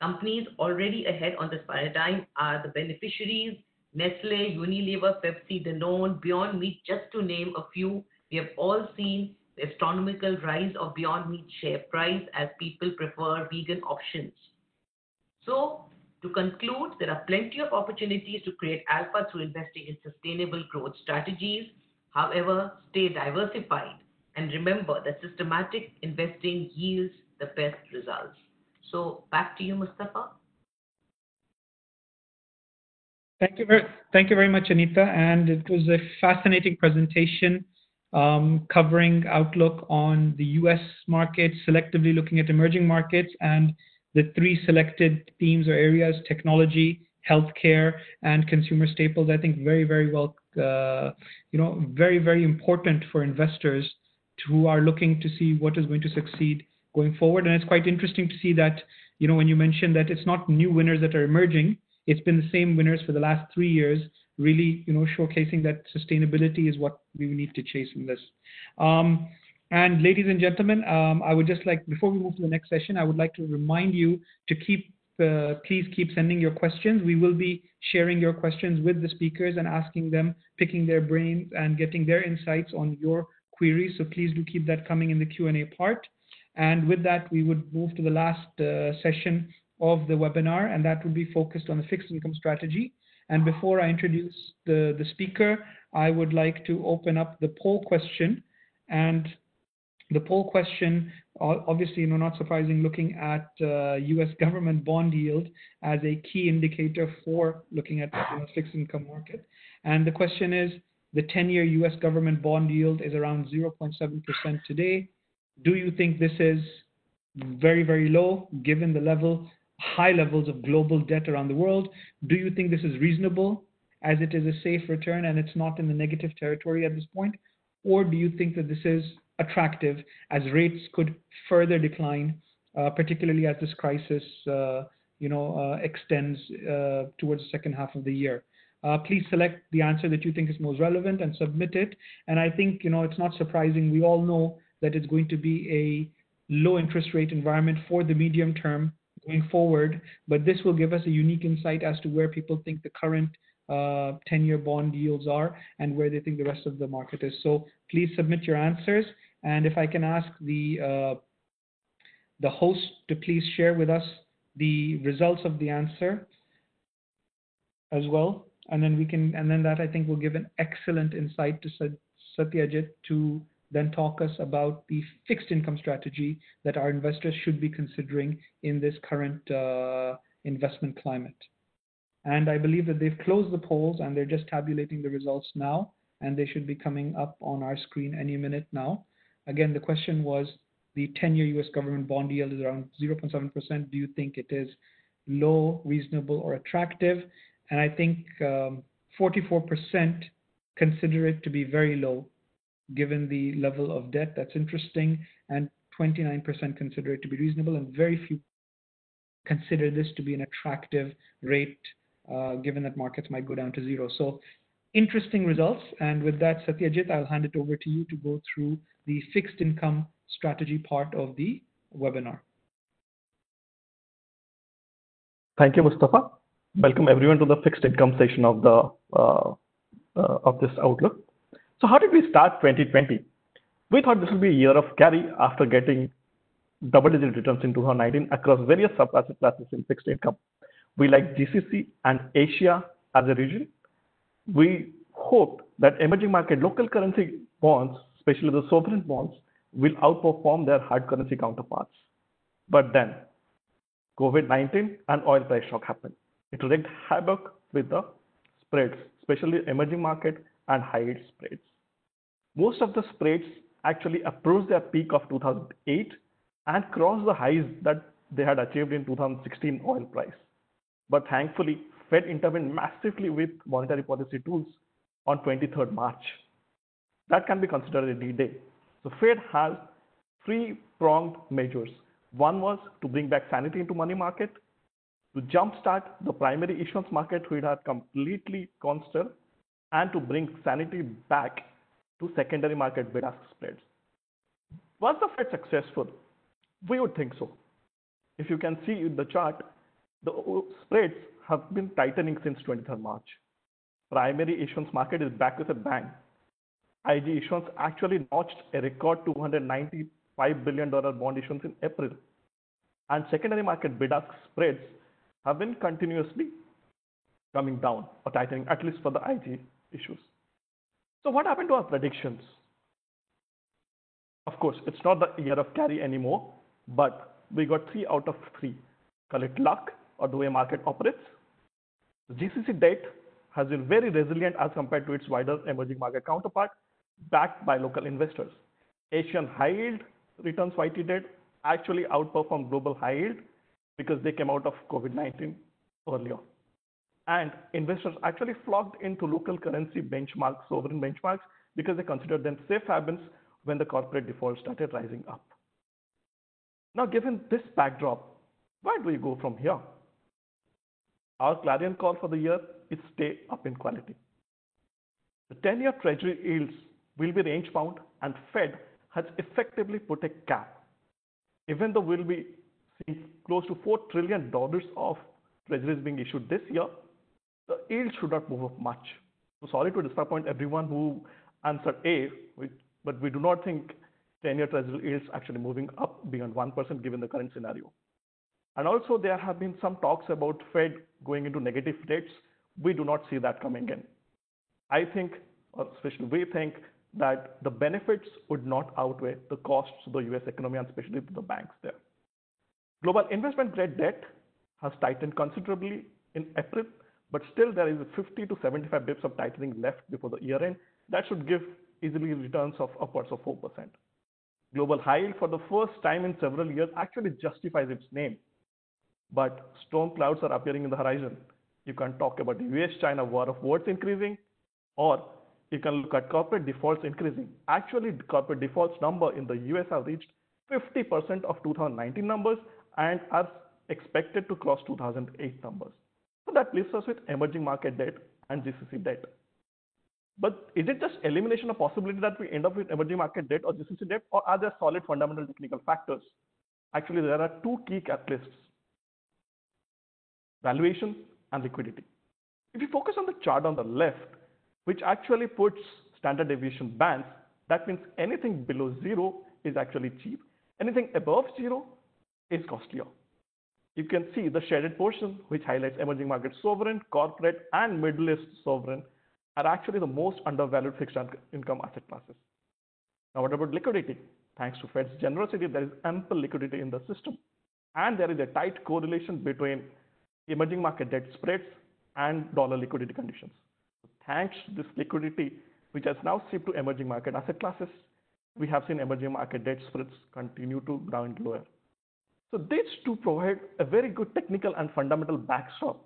Companies already ahead on this paradigm are the beneficiaries: Nestle, Unilever, Pepsi, Danone, Beyond Meat, just to name a few. We have all seen the astronomical rise of Beyond Meat share price as people prefer vegan options. So, to conclude, there are plenty of opportunities to create alpha through investing in sustainable growth strategies. However, stay diversified and remember that systematic investing yields the best results. So, back to you, Mustafa. Thank you very much, Anita. And it was a fascinating presentation covering outlook on the US market, selectively looking at emerging markets, and the three selected themes or areas: technology, healthcare, and consumer staples. I think very, very well, very, very important for investors who are looking to see what is going to succeed going forward. And it's quite interesting to see that, when you mentioned that it's not new winners that are emerging, it's been the same winners for the last 3 years, really, showcasing that sustainability is what we need to chase in this. And ladies and gentlemen, I would just like, before we move to the next session, I would like to remind you to please keep sending your questions. We will be sharing your questions with the speakers and asking them, picking their brains and getting their insights on your queries. So please do keep that coming in the Q&A part. And with that, we would move to the last session of the webinar, and that would be focused on the fixed income strategy. And before I introduce the speaker, I would like to open up the poll question. And the poll question, obviously, not surprising, looking at US government bond yield as a key indicator for looking at the fixed income market. And the question is, the 10-year US government bond yield is around 0.7% today. Do you think this is very, very low given the high levels of global debt around the world? Do you think this is reasonable as it is a safe return and it's not in the negative territory at this point? Or do you think that this is attractive as rates could further decline, particularly as this crisis extends towards the second half of the year? Please select the answer that you think is most relevant and submit it. And I think, it's not surprising. We all know that it's going to be a low interest rate environment for the medium term going forward, but this will give us a unique insight as to where people think the current 10-year bond yields are and where they think the rest of the market is. So please submit your answers. And if I can ask the host to please share with us the results of the answer as well. And then that I think will give an excellent insight to Satyajit to then talk us about the fixed income strategy that our investors should be considering in this current investment climate. And I believe that they've closed the polls and they're just tabulating the results now, and they should be coming up on our screen any minute now. Again, the question was the 10-year US government bond yield is around 0.7%. Do you think it is low, reasonable, or attractive? And I think 44% consider it to be very low, given the level of debt. That's interesting. And 29% consider it to be reasonable, and very few consider this to be an attractive rate, given that markets might go down to zero. So interesting results. And with that, Satyajit, I'll hand it over to you to go through the fixed income strategy part of the webinar. Thank you, Mustafa. Welcome everyone to the fixed income session of this outlook. So how did we start 2020? We thought this would be a year of carry after getting double-digit returns in 2019 across various sub-asset classes in fixed income. We like GCC and Asia as a region. We hoped that emerging market local currency bonds, especially the sovereign bonds, will outperform their hard currency counterparts. But then COVID-19 and oil price shock happened. It wreaked havoc with the spreads, especially emerging market and high yield spreads. Most of the spreads actually approached their peak of 2008 and crossed the highs that they had achieved in 2016 oil price. But thankfully, Fed intervened massively with monetary policy tools on 23rd March. That can be considered a D-Day. So Fed has three-pronged measures. One was to bring back sanity into money market, to jumpstart the primary issuance market, which had completely gone stale, and to bring sanity back to secondary market bid-ask spreads. Was the Fed successful? We would think so. If you can see in the chart, the spreads have been tightening since 23rd March. Primary issuance market is back with a bang. IG issuance actually notched a record $295 billion bond issuance in April. And secondary market bid-ask spreads have been continuously coming down or tightening, at least for the IG issues. So what happened to our predictions? Of course, it's not the year of carry anymore, but we got 3 out of 3. Call it luck or the way market operates. The GCC debt has been very resilient as compared to its wider emerging market counterpart, backed by local investors. Asian high yield returns YT debt actually outperformed global high yield because they came out of COVID-19 earlier. And investors actually flocked into local currency benchmarks, sovereign benchmarks, because they considered them safe havens when the corporate default started rising up. Now, given this backdrop, where do we go from here? Our clarion call for the year is stay up in quality. The 10-year treasury yields will be range bound, and Fed has effectively put a cap. Even though we'll be seeing close to $4 trillion of treasuries being issued this year, the yield should not move up much. So sorry to disappoint everyone who answered A, but we do not think 10-year treasury yields actually moving up beyond 1% given the current scenario. And also there have been some talks about Fed going into negative rates. We do not see that coming in. I think, or especially we think, that the benefits would not outweigh the costs to the US economy and especially to the banks there. Global investment grade debt has tightened considerably in April, but still there is 50 to 75 bips of tightening left before the year end. That should give easily returns of upwards of 4%. Global high yield for the first time in several years actually justifies its name. But storm clouds are appearing in the horizon. You can talk about the US-China war of words increasing, or you can look at corporate defaults increasing. Actually, the corporate defaults number in the US have reached 50% of 2019 numbers and are expected to cross 2008 numbers. So that leaves us with emerging market debt and GCC debt. But is it just elimination of possibility that we end up with emerging market debt or GCC debt, or are there solid fundamental technical factors? Actually, there are 2 key catalysts: valuation and liquidity. If you focus on the chart on the left, which actually puts standard deviation bands, that means anything below 0 is actually cheap. Anything above 0 is costlier. You can see the shaded portion, which highlights emerging market sovereign, corporate, and Middle East sovereign, are actually the most undervalued fixed income asset classes. Now, what about liquidity? Thanks to Fed's generosity, there is ample liquidity in the system. And there is a tight correlation between emerging market debt spreads and dollar liquidity conditions. Thanks to this liquidity, which has now shifted to emerging market asset classes, we have seen emerging market debt spreads continue to grind lower. So these two provide a very good technical and fundamental backstop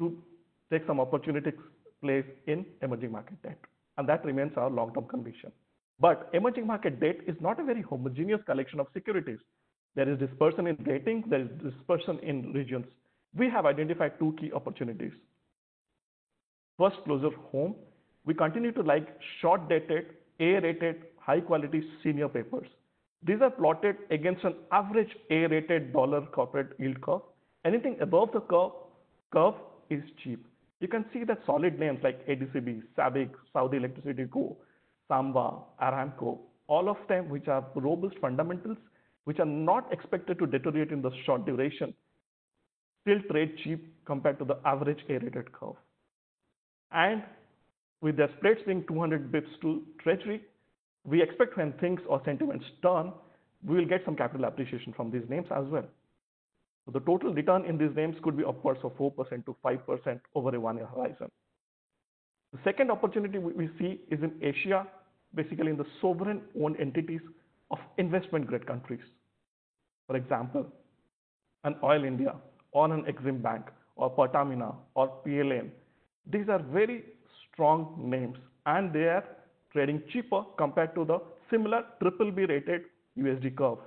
to take some opportunity place in emerging market debt. And that remains our long-term conviction. But emerging market debt is not a very homogeneous collection of securities. There is dispersion in rating, there is dispersion in regions. We have identified two key opportunities. First, closer home, we continue to like short-dated, A-rated, high-quality senior papers. These are plotted against an average A-rated dollar corporate yield curve. Anything above the curve is cheap. You can see that solid names like ADCB, SABIC, Saudi Electricity Co., Samba, Aramco, all of them which have robust fundamentals, which are not expected to deteriorate in the short duration, still trade cheap compared to the average A-rated curve. And with their spreads being 200 bips to treasury, we expect when things or sentiments turn, we will get some capital appreciation from these names as well. So the total return in these names could be upwards of 4% to 5% over a one-year horizon. The second opportunity we see is in Asia, basically in the sovereign-owned entities of investment-grade countries. For example, an Oil India, or an Exim Bank, or Pertamina, or PLN. These are very strong names, and they are trading cheaper compared to the similar BBB rated USD curve.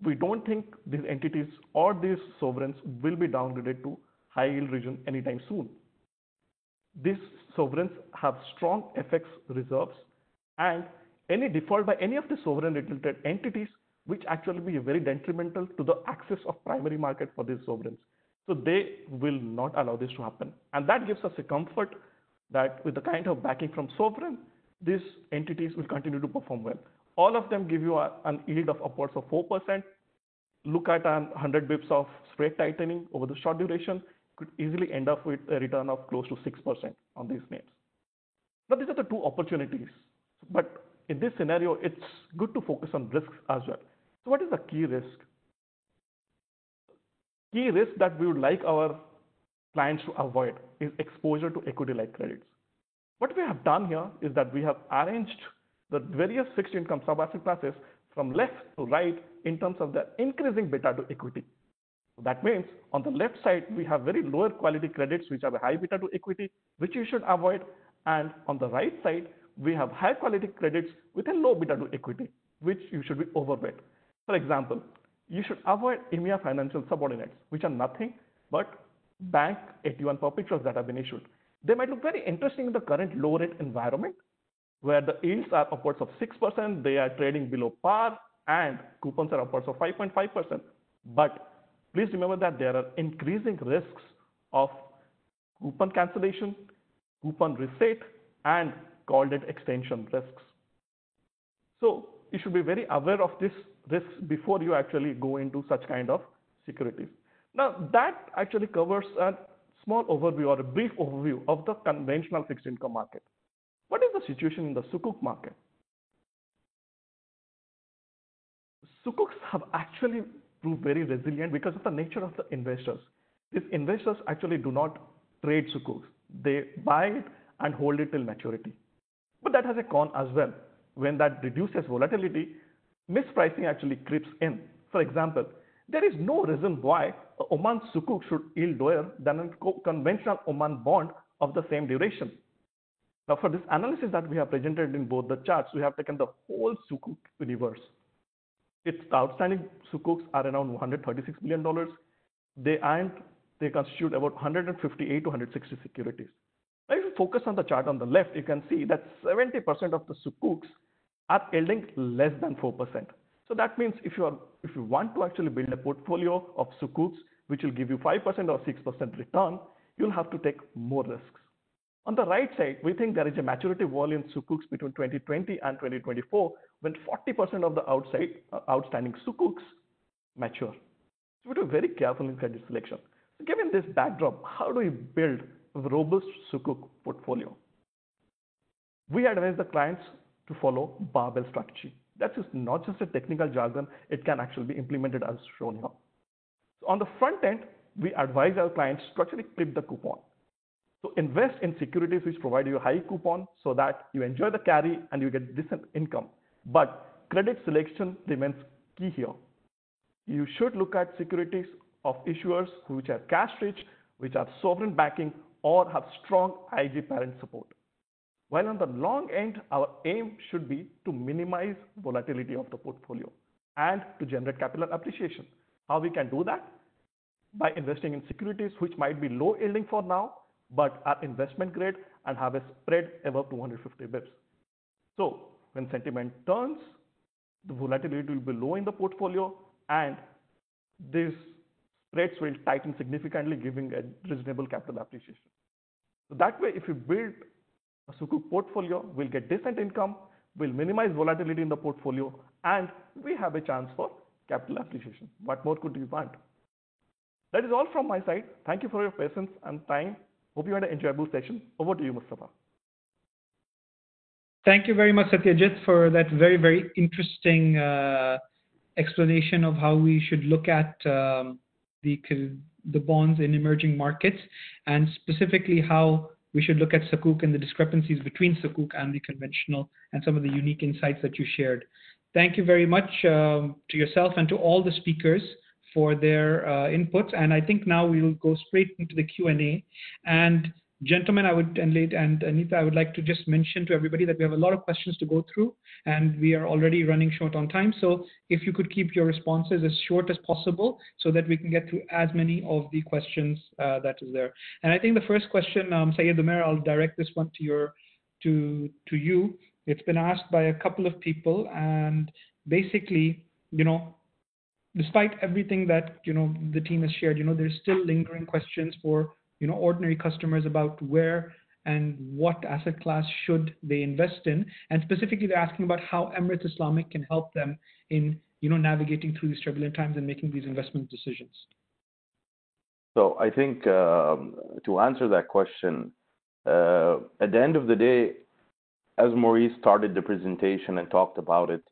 We don't think these entities or these sovereigns will be downgraded to high yield region anytime soon. These sovereigns have strong FX reserves, and any default by any of the sovereign related entities which actually be very detrimental to the access of primary market for these sovereigns. So they will not allow this to happen. And that gives us a comfort that with the kind of backing from sovereign, these entities will continue to perform well. All of them give you an yield of upwards of 4%. Look at 100 bips of spread tightening over the short duration, could easily end up with a return of close to 6% on these names. Now, these are the two opportunities. But in this scenario, it's good to focus on risks as well. So what is the key risk? Key risk that we would like our clients to avoid is exposure to equity-like credits. What we have done here is that we have arranged the various fixed income sub-asset classes from left to right in terms of their increasing beta to equity. So that means on the left side, we have very lower quality credits which have a high beta to equity, which you should avoid. And on the right side, we have high quality credits with a low beta to equity, which you should be overweight. For example, you should avoid EMEA financial subordinates, which are nothing but bank AT1 perpetuals that have been issued. They might look very interesting in the current low rate environment, where the yields are upwards of 6%, they are trading below par, and coupons are upwards of 5.5%. But please remember that there are increasing risks of coupon cancellation, coupon reset, and call date extension risks. So you should be very aware of these risks before you actually go into such kind of securities. Now that actually covers a small overview or a brief overview of the conventional fixed income market. What is the situation in the Sukuk market? Sukuks have actually proved very resilient because of the nature of the investors. These investors actually do not trade Sukuks. They buy it and hold it till maturity. But that has a con as well. When that reduces volatility, mispricing actually creeps in. For example, there is no reason why a Oman Sukuk should yield lower than a conventional Oman bond of the same duration. Now, for this analysis that we have presented in both the charts, we have taken the whole Sukuk universe. Its outstanding Sukuks are around $136 billion. They constitute about 158 to 160 securities. Now, if you focus on the chart on the left, you can see that 70% of the Sukuks are yielding less than 4%. So that means if you want to actually build a portfolio of Sukuks, which will give you 5% or 6% return, you'll have to take more risks. On the right side, we think there is a maturity wall in Sukuks between 2020 and 2024, when 40% of the outstanding Sukuks mature. So we have to be very careful in credit selection. So given this backdrop, how do we build a robust Sukuk portfolio? We advise the clients to follow barbell strategy. That is not just a technical jargon, it can actually be implemented as shown here. So on the front end, we advise our clients to actually clip the coupon. So invest in securities which provide you a high coupon so that you enjoy the carry and you get decent income. But credit selection remains key here. You should look at securities of issuers which are cash rich, which are sovereign backing, or have strong IG parent support. While on the long end, our aim should be to minimize volatility of the portfolio and to generate capital appreciation. How we can do that? By investing in securities which might be low yielding for now, but are investment grade and have a spread above 250 bips. So when sentiment turns, the volatility will be low in the portfolio and these spreads will tighten significantly, giving a reasonable capital appreciation. So that way, if you build a Sukuk portfolio, we'll get decent income, we'll minimize volatility in the portfolio, and we have a chance for capital appreciation. What more could you want? That is all from my side. Thank you for your patience and time. Hope you had an enjoyable session. Over to you, Mustafa. Thank you very much, Satyajit, for that very, very interesting explanation of how we should look at the bonds in emerging markets, and specifically how we should look at Sukuk and the discrepancies between Sukuk and the conventional, and some of the unique insights that you shared. Thank you very much to yourself and to all the speakers for their inputs. And I think now we will go straight into the Q&A. And gentlemen, and Anita, I would like to just mention to everybody that we have a lot of questions to go through, and we are already running short on time. So if you could keep your responses as short as possible so that we can get through as many of the questions that is there. And I think the first question, Syed Umair, I'll direct this one to you. It's been asked by a couple of people, and basically, despite everything that, the team has shared, there's still lingering questions for ordinary customers about where and what asset class should they invest in. And specifically, they're asking about how Emirates Islamic can help them in, navigating through these turbulent times and making these investment decisions. So I think to answer that question, at the end of the day, as Maurice started the presentation and talked about it,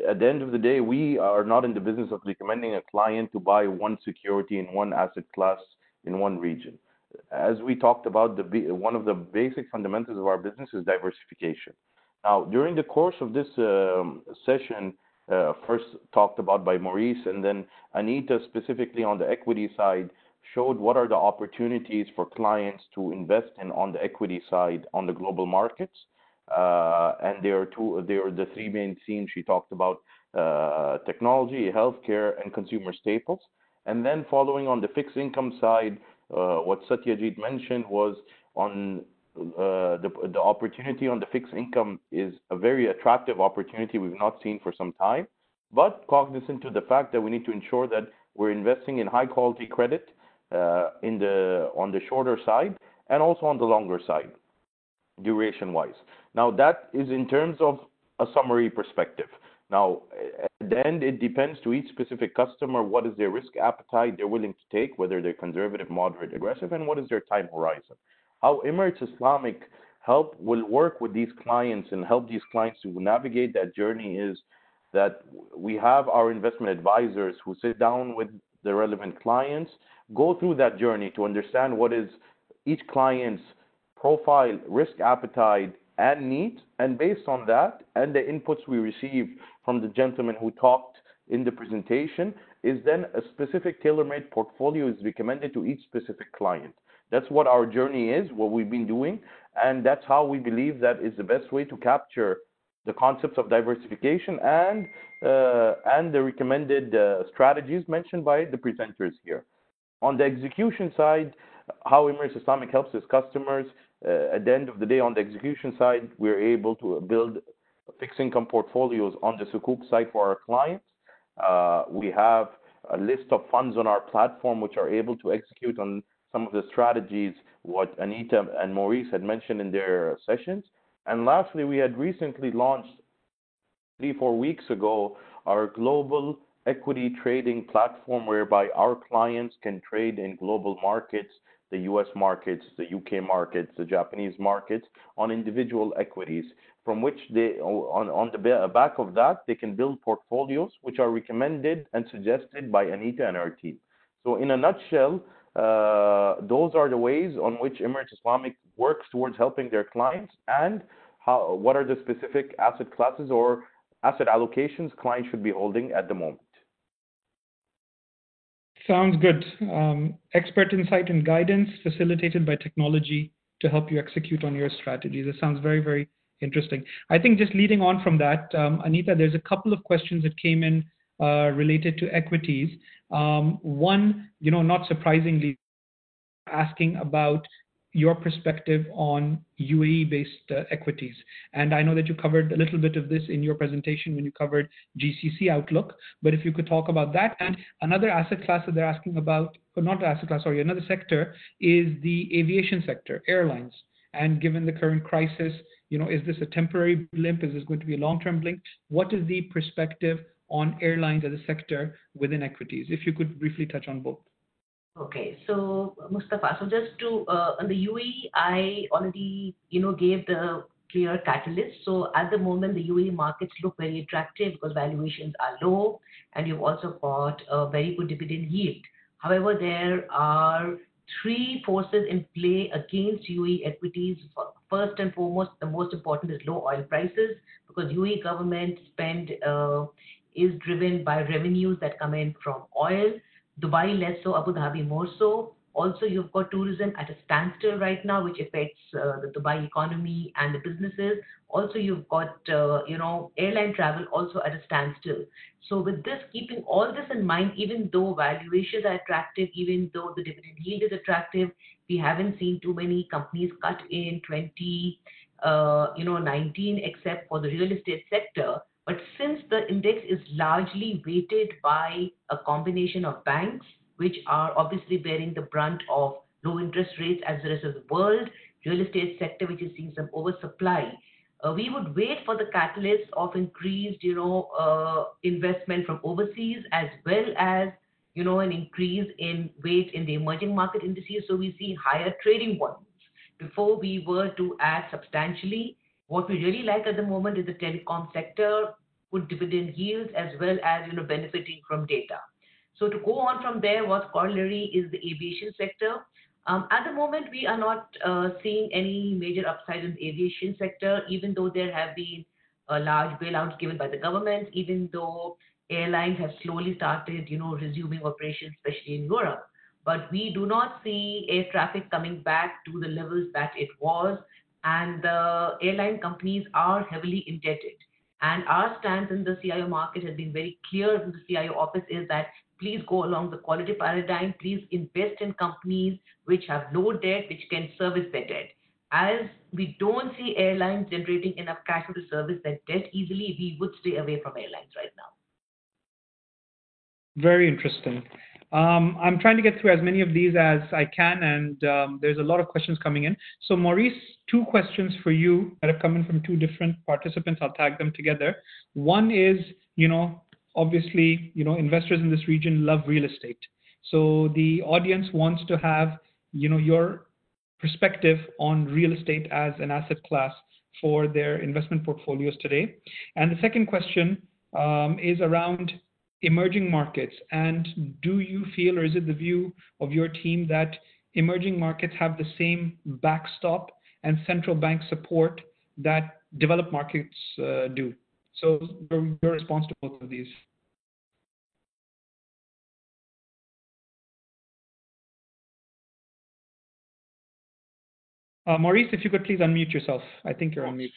at the end of the day, we are not in the business of recommending a client to buy one security in one asset class in one region. As we talked about, one of the basic fundamentals of our business is diversification. Now, during the course of this session, first talked about by Maurice, and then Anita specifically on the equity side, showed what are the opportunities for clients to invest in on the equity side on the global markets. And there are the three main themes she talked about: technology, healthcare, and consumer staples. And then following on the fixed income side, what Satyajit mentioned was on the opportunity on the fixed income is a very attractive opportunity we've not seen for some time, but cognizant to the fact that we need to ensure that we're investing in high quality credit on the shorter side and also on the longer side, duration wise. Now that is in terms of a summary perspective. Now, at the end, it depends to each specific customer, what is their risk appetite they're willing to take, whether they're conservative, moderate, aggressive, and what is their time horizon. How Emirates Islamic will work with these clients and help these clients to navigate that journey is that we have our investment advisors who sit down with the relevant clients, go through that journey to understand what is each client's profile, risk appetite, and needs, and based on that and the inputs we receive from the gentleman who talked in the presentation, is then a specific tailor-made portfolio is recommended to each specific client. That's what our journey is, what we've been doing, and that's how we believe that is the best way to capture the concepts of diversification and the recommended strategies mentioned by the presenters here. On the execution side, how Emirates Islamic helps its customers, at the end of the day, on the execution side, we're able to build fixed income portfolios on the Sukuk side for our clients. We have a list of funds on our platform which are able to execute on some of the strategies what Anita and Maurice had mentioned in their sessions. And lastly, we had recently launched 3-4 weeks ago our global equity trading platform whereby our clients can trade in global markets the US markets, the UK markets, the Japanese markets on individual equities, from which they, on the back of that, they can build portfolios which are recommended and suggested by Anita and her team. So in a nutshell, those are the ways on which Emirates Islamic works towards helping their clients, and what are the specific asset classes or asset allocations clients should be holding at the moment. Sounds good. Expert insight and guidance facilitated by technology to help you execute on your strategies. That sounds very, very interesting. I think just leading on from that, Anita, there's a couple of questions that came in related to equities. One, not surprisingly, asking about your perspective on UAE-based equities. And I know that you covered a little bit of this in your presentation when you covered GCC outlook, but if you could talk about that. And another asset class that they're asking about, or not asset class, sorry, another sector is the aviation sector, airlines. And given the current crisis, is this a temporary blip? Is this going to be a long-term blip? What is the perspective on airlines as a sector within equities? If you could briefly touch on both. Okay, so Mustafa, so just to on the UAE, I already gave the clear catalyst. So at the moment, the UAE markets look very attractive because valuations are low, and you've also got a very good dividend yield. However, there are three forces in play against UAE equities. First and foremost, the most important is low oil prices, because UAE government spend is driven by revenues that come in from oil. Dubai less so, Abu Dhabi more so. Also, you've got tourism at a standstill right now, which affects the Dubai economy and the businesses. Also, you've got, airline travel also at a standstill. So with this, keeping all this in mind, even though valuations are attractive, even though the dividend yield is attractive, we haven't seen too many companies cut in 2019, except for the real estate sector. But since the index is largely weighted by a combination of banks, which are obviously bearing the brunt of low interest rates as the rest of the world, real estate sector, which is seeing some oversupply, we would wait for the catalyst of increased, investment from overseas, as well as, an increase in weight in the emerging market indices. So we see higher trading volumes before we were to add substantially. What we really like at the moment is the telecom sector, good dividend yields, as well as benefiting from data. So to go on from there, what's corollary is the aviation sector. At the moment, we are not seeing any major upside in the aviation sector, even though there have been large bailouts given by the government, even though airlines have slowly started, resuming operations, especially in Europe. But we do not see air traffic coming back to the levels that it was, and the airline companies are heavily indebted. And our stance in the CIO market has been very clear in the CIO office is that please go along the quality paradigm. Please invest in companies which have low debt, which can service their debt. As we don't see airlines generating enough cash flow to service their debt easily, we would stay away from airlines right now. Very interesting. I'm trying to get through as many of these as I can, and there's a lot of questions coming in. So Maurice, two questions for you that have come in from two different participants. I'll tag them together. One is, obviously, investors in this region love real estate. So the audience wants to have, your perspective on real estate as an asset class for their investment portfolios today. And the second question is around emerging markets. And do you feel, or is it the view of your team that emerging markets have the same backstop and central bank support that developed markets do? So your response to both of these. Maurice, if you could please unmute yourself. I think you're on mute.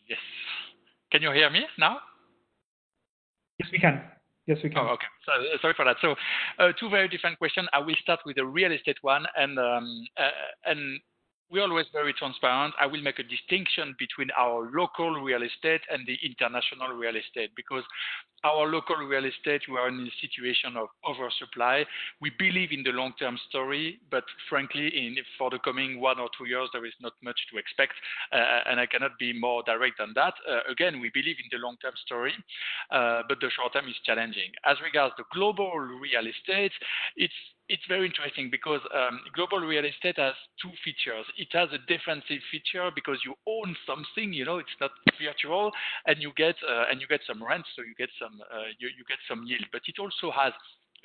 Yes. Can you hear me now? Yes, we can. Yes, we can. Oh, okay. Sorry for that. So, two very different questions. I will start with the real estate one, and we're always very transparent. I will make a distinction between our local real estate and the international real estate, because our local real estate, we are in a situation of oversupply. We believe in the long-term story, but frankly, for the coming 1 or 2 years, there is not much to expect, and I cannot be more direct than that. Again, we believe in the long-term story, but the short-term is challenging. As regards the global real estate, it's it's very interesting because global real estate has two features. It has a defensive feature because you own something, it's not virtual, and you get some rent, so you get some you get some yield. But it also has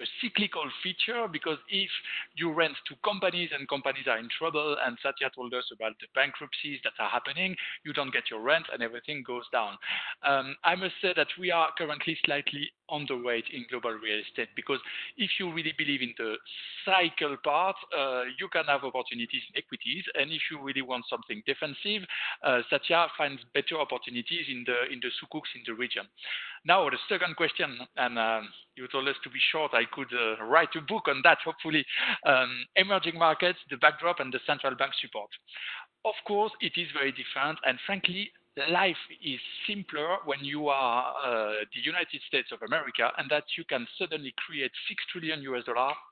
a cyclical feature because if you rent to companies and companies are in trouble, and Satya told us about the bankruptcies that are happening, you don't get your rent and everything goes down. I must say that we are currently slightly underweight in global real estate because if you really believe in the cycle part, you can have opportunities in equities, and if you really want something defensive, Satya finds better opportunities in the sukuks in the region. Now, the second question, and you told us to be short, I could write a book on that, hopefully. Emerging markets, the backdrop, and the central bank support. Of course, it is very different, and frankly, life is simpler when you are the United States of America, and that you can suddenly create $6 trillion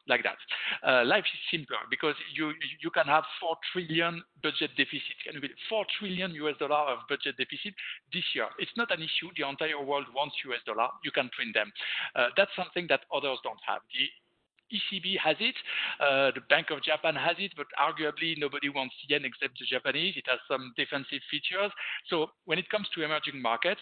like that. Life is simpler because you can have $4 trillion budget deficit. Can you believe $4 trillion of budget deficit this year? It's not an issue. The entire world wants US dollar. You can print them. That's something that others don't have. The ECB has it, the Bank of Japan has it, but arguably nobody wants yen except the Japanese. It has some defensive features. So when it comes to emerging markets,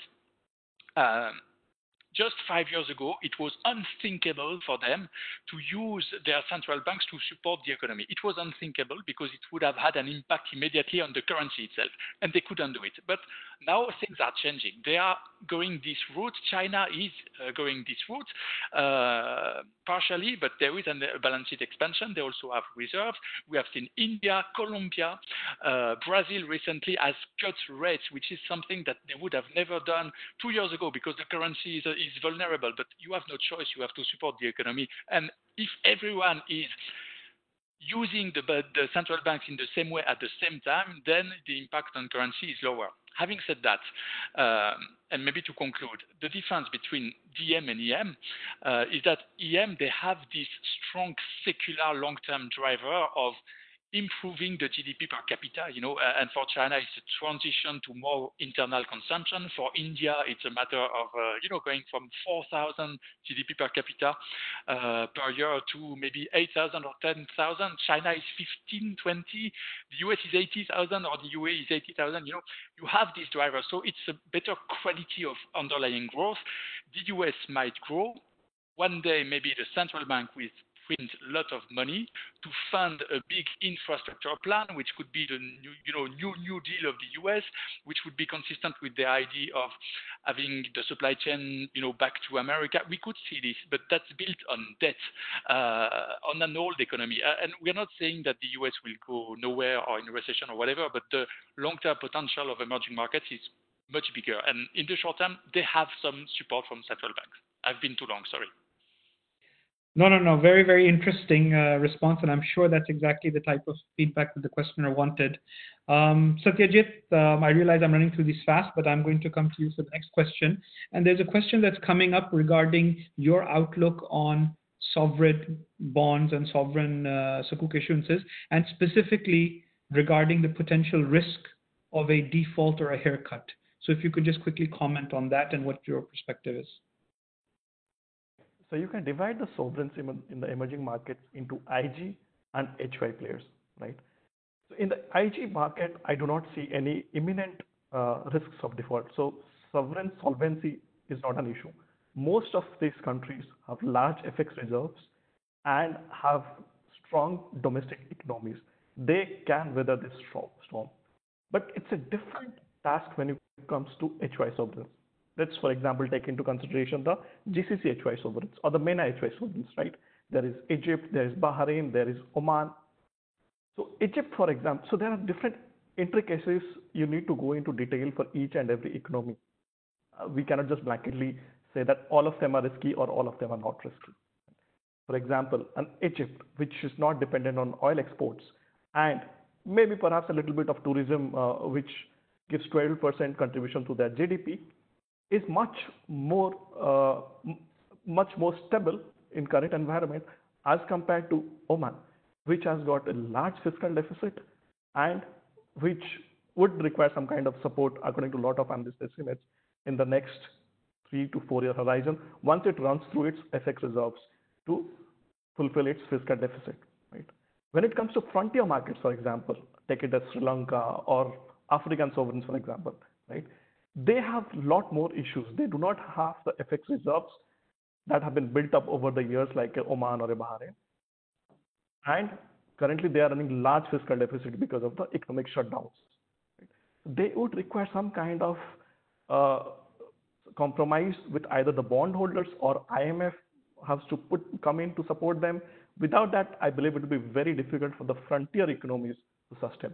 just 5 years ago, it was unthinkable for them to use their central banks to support the economy. It was unthinkable because it would have had an impact immediately on the currency itself, and they couldn't do it. But now things are changing. They are going this route. China is going this route partially, but there is a balance sheet expansion. They also have reserves. We have seen India, Colombia, Brazil recently has cut rates, which is something that they would have never done 2 years ago because the currency is vulnerable. But you have no choice. You have to support the economy. And if everyone is using the central banks in the same way at the same time, then the impact on currency is lower. Having said that, and maybe to conclude, the difference between DM and EM is that EM, they have this strong secular long-term driver of improving the GDP per capita, and for China, it's a transition to more internal consumption. For India, it's a matter of, going from 4,000 GDP per capita per year to maybe 8,000 or 10,000. China is 15, 20. The US is 80,000 or the UAE is 80,000. You have this driver. So it's a better quality of underlying growth. The US might grow. One day, maybe the central bank will print a lot of money to fund a big infrastructure plan, which could be the new deal of the US, which would be consistent with the idea of having the supply chain, back to America. We could see this, but that's built on debt, on an old economy. And we're not saying that the US will go nowhere or in a recession or whatever, but the long-term potential of emerging markets is much bigger. And in the short term, they have some support from central banks. I've been too long, sorry. No. Very, very interesting response, and I'm sure that's exactly the type of feedback that the questioner wanted. Satyajit, I realize I'm running through these fast, but I'm going to come to you for the next question. And there's a question that's coming up regarding your outlook on sovereign bonds and sovereign sukuk issuances, and specifically regarding the potential risk of a default or a haircut. So if you could just quickly comment on that and what your perspective is. So you can divide the sovereigns in the emerging markets into IG and HY players, right? So in the IG market, I do not see any imminent risks of default. So sovereign solvency is not an issue. Most of these countries have large FX reserves and have strong domestic economies. They can weather this storm. But it's a different task when it comes to HY sovereigns. Let's, for example, take into consideration the GCC HY sovereigns or the MENA HY sovereigns, right? There is Egypt, there is Bahrain, there is Oman. So Egypt, for example, so there are different intricacies you need to go into detail for each and every economy. We cannot just blanketly say that all of them are risky or all of them are not risky. For example, an Egypt, which is not dependent on oil exports and maybe perhaps a little bit of tourism, which gives 12% contribution to their GDP, is much more stable in current environment as compared to Oman, which has got a large fiscal deficit and which would require some kind of support, according to a lot of analyst estimates, in the next 3 to 4 year horizon, once it runs through its FX reserves to fulfill its fiscal deficit, right? When it comes to frontier markets, for example, take it as Sri Lanka or African sovereigns, for example, right? They have a lot more issues. They do not have the FX reserves that have been built up over the years, like Oman or Bahrain. And currently, they are running large fiscal deficit because of the economic shutdowns. Right? They would require some kind of compromise with either the bondholders or IMF has to come in to support them. Without that, I believe it will be very difficult for the frontier economies to sustain.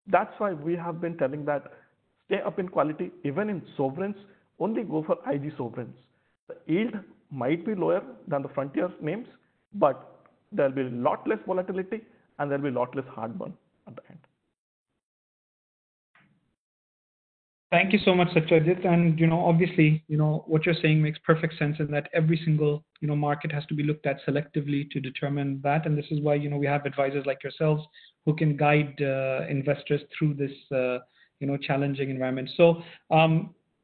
That's why we have been telling that stay up in quality, even in sovereigns, only go for IG sovereigns. The yield might be lower than the frontier names, but there'll be a lot less volatility and there'll be a lot less heartburn at the end. Thank you so much, Satyajit. And obviously, what you're saying makes perfect sense in that every single market has to be looked at selectively to determine that. And this is why we have advisors like yourselves who can guide investors through this challenging environment. So,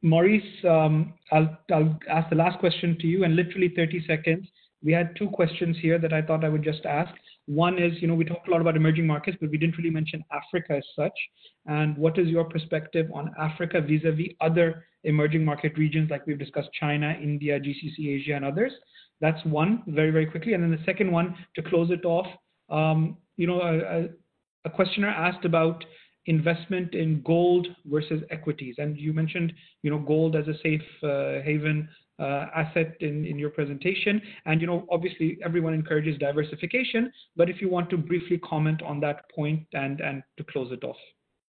Maurice, I'll ask the last question to you, and literally 30 seconds. We had two questions here that I thought I would just ask. One is, we talked a lot about emerging markets, but we didn't really mention Africa as such. And what is your perspective on Africa vis-a-vis other emerging market regions like we've discussed, China, India, GCC, Asia, and others? That's one, very, very quickly. And then the second one, to close it off, a questioner asked about investment in gold versus equities. And you mentioned, gold as a safe haven asset in your presentation. And, obviously everyone encourages diversification, but if you want to briefly comment on that point and to close it off,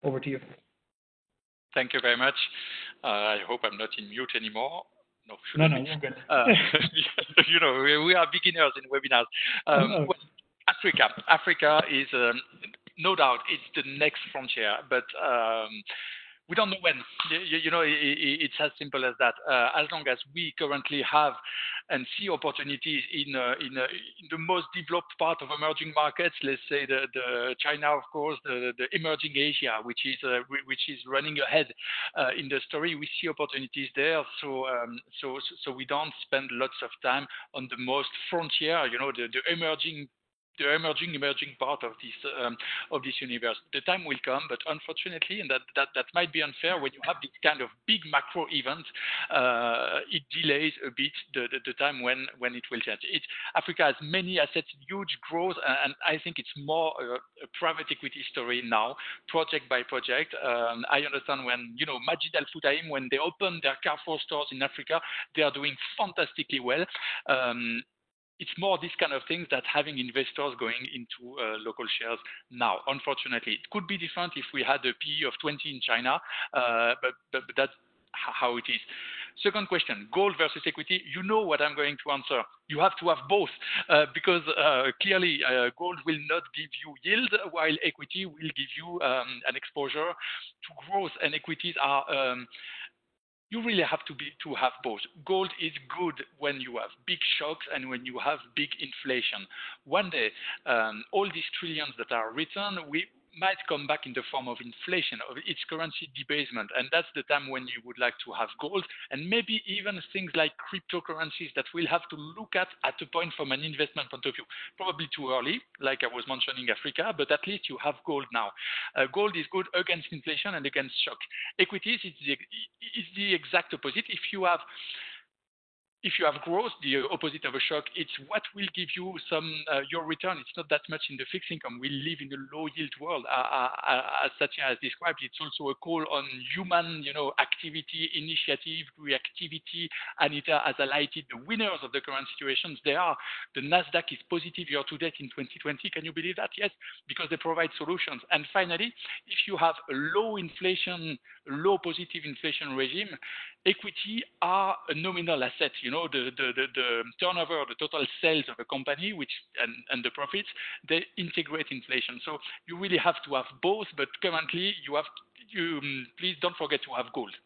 over to you. Thank you very much. I hope I'm not in mute anymore. No, you're good. We are beginners in webinars. Well, Africa is, no doubt, it's the next frontier, but we don't know when. It's as simple as that. As long as we currently have and see opportunities in the most developed part of emerging markets, let's say the China, of course, the emerging Asia, which is running ahead in the story, we see opportunities there. So we don't spend lots of time on the most frontier, the emerging part of this universe. The time will come, but unfortunately, and that might be unfair, when you have this kind of big macro event, it delays a bit the time when it will change. Africa has many assets, huge growth, and I think it's more a private equity story now, project by project. I understand when Majid Al Futtaim, when they open their Carrefour stores in Africa, they are doing fantastically well. It's more this kind of things that having investors going into local shares now. Unfortunately, it could be different if we had a PE of 20 in China, but that's how it is. Second question, gold versus equity. You know what I'm going to answer. You have to have both because clearly gold will not give you yield while equity will give you an exposure to growth, and equities are you really have to have both. Gold is good when you have big shocks and when you have big inflation. One day, all these trillions that are written, we might come back in the form of inflation, of its currency debasement, and that's the time when you would like to have gold, and maybe even things like cryptocurrencies that we'll have to look at a point from an investment point of view. Probably too early, like I was mentioning Africa, but at least you have gold now. Gold is good against inflation and against shock. Equities is the exact opposite. If you have growth, the opposite of a shock, it's what will give you your return. It's not that much in the fixed income. We live in a low yield world. As Satya has described, it's also a call on human, activity, initiative, reactivity. Anita has highlighted the winners of the current situations. They are. The Nasdaq is positive year to date in 2020. Can you believe that? Yes, because they provide solutions. And finally, if you have a low inflation, low positive inflation regime, equity are a nominal asset. The turnover, the total sales of a company, and the profits, they integrate inflation. So you really have to have both, but currently please don't forget to have gold.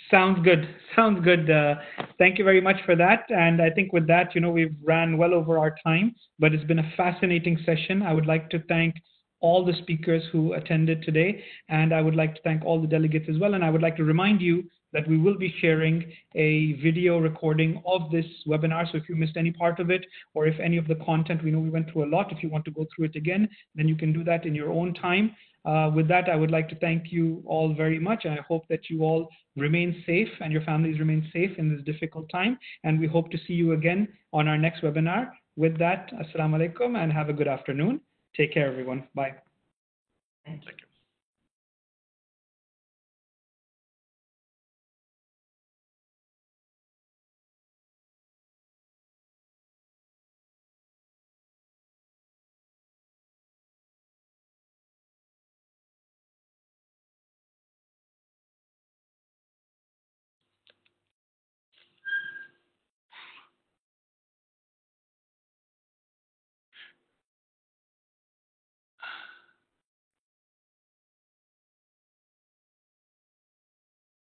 Sounds good. Thank you very much for that. And I think with that, we've ran well over our time, but it's been a fascinating session. I would like to thank all the speakers who attended today, and I would like to thank all the delegates as well. And I would like to remind you that we will be sharing a video recording of this webinar. So if you missed any part of it, or if any of the content, we know we went through a lot, if you want to go through it again, then you can do that in your own time. With that, I would like to thank you all very much. And I hope that you all remain safe and your families remain safe in this difficult time. And we hope to see you again on our next webinar. With that, Assalamu alaikum and have a good afternoon. Take care, everyone. Bye. Thank you.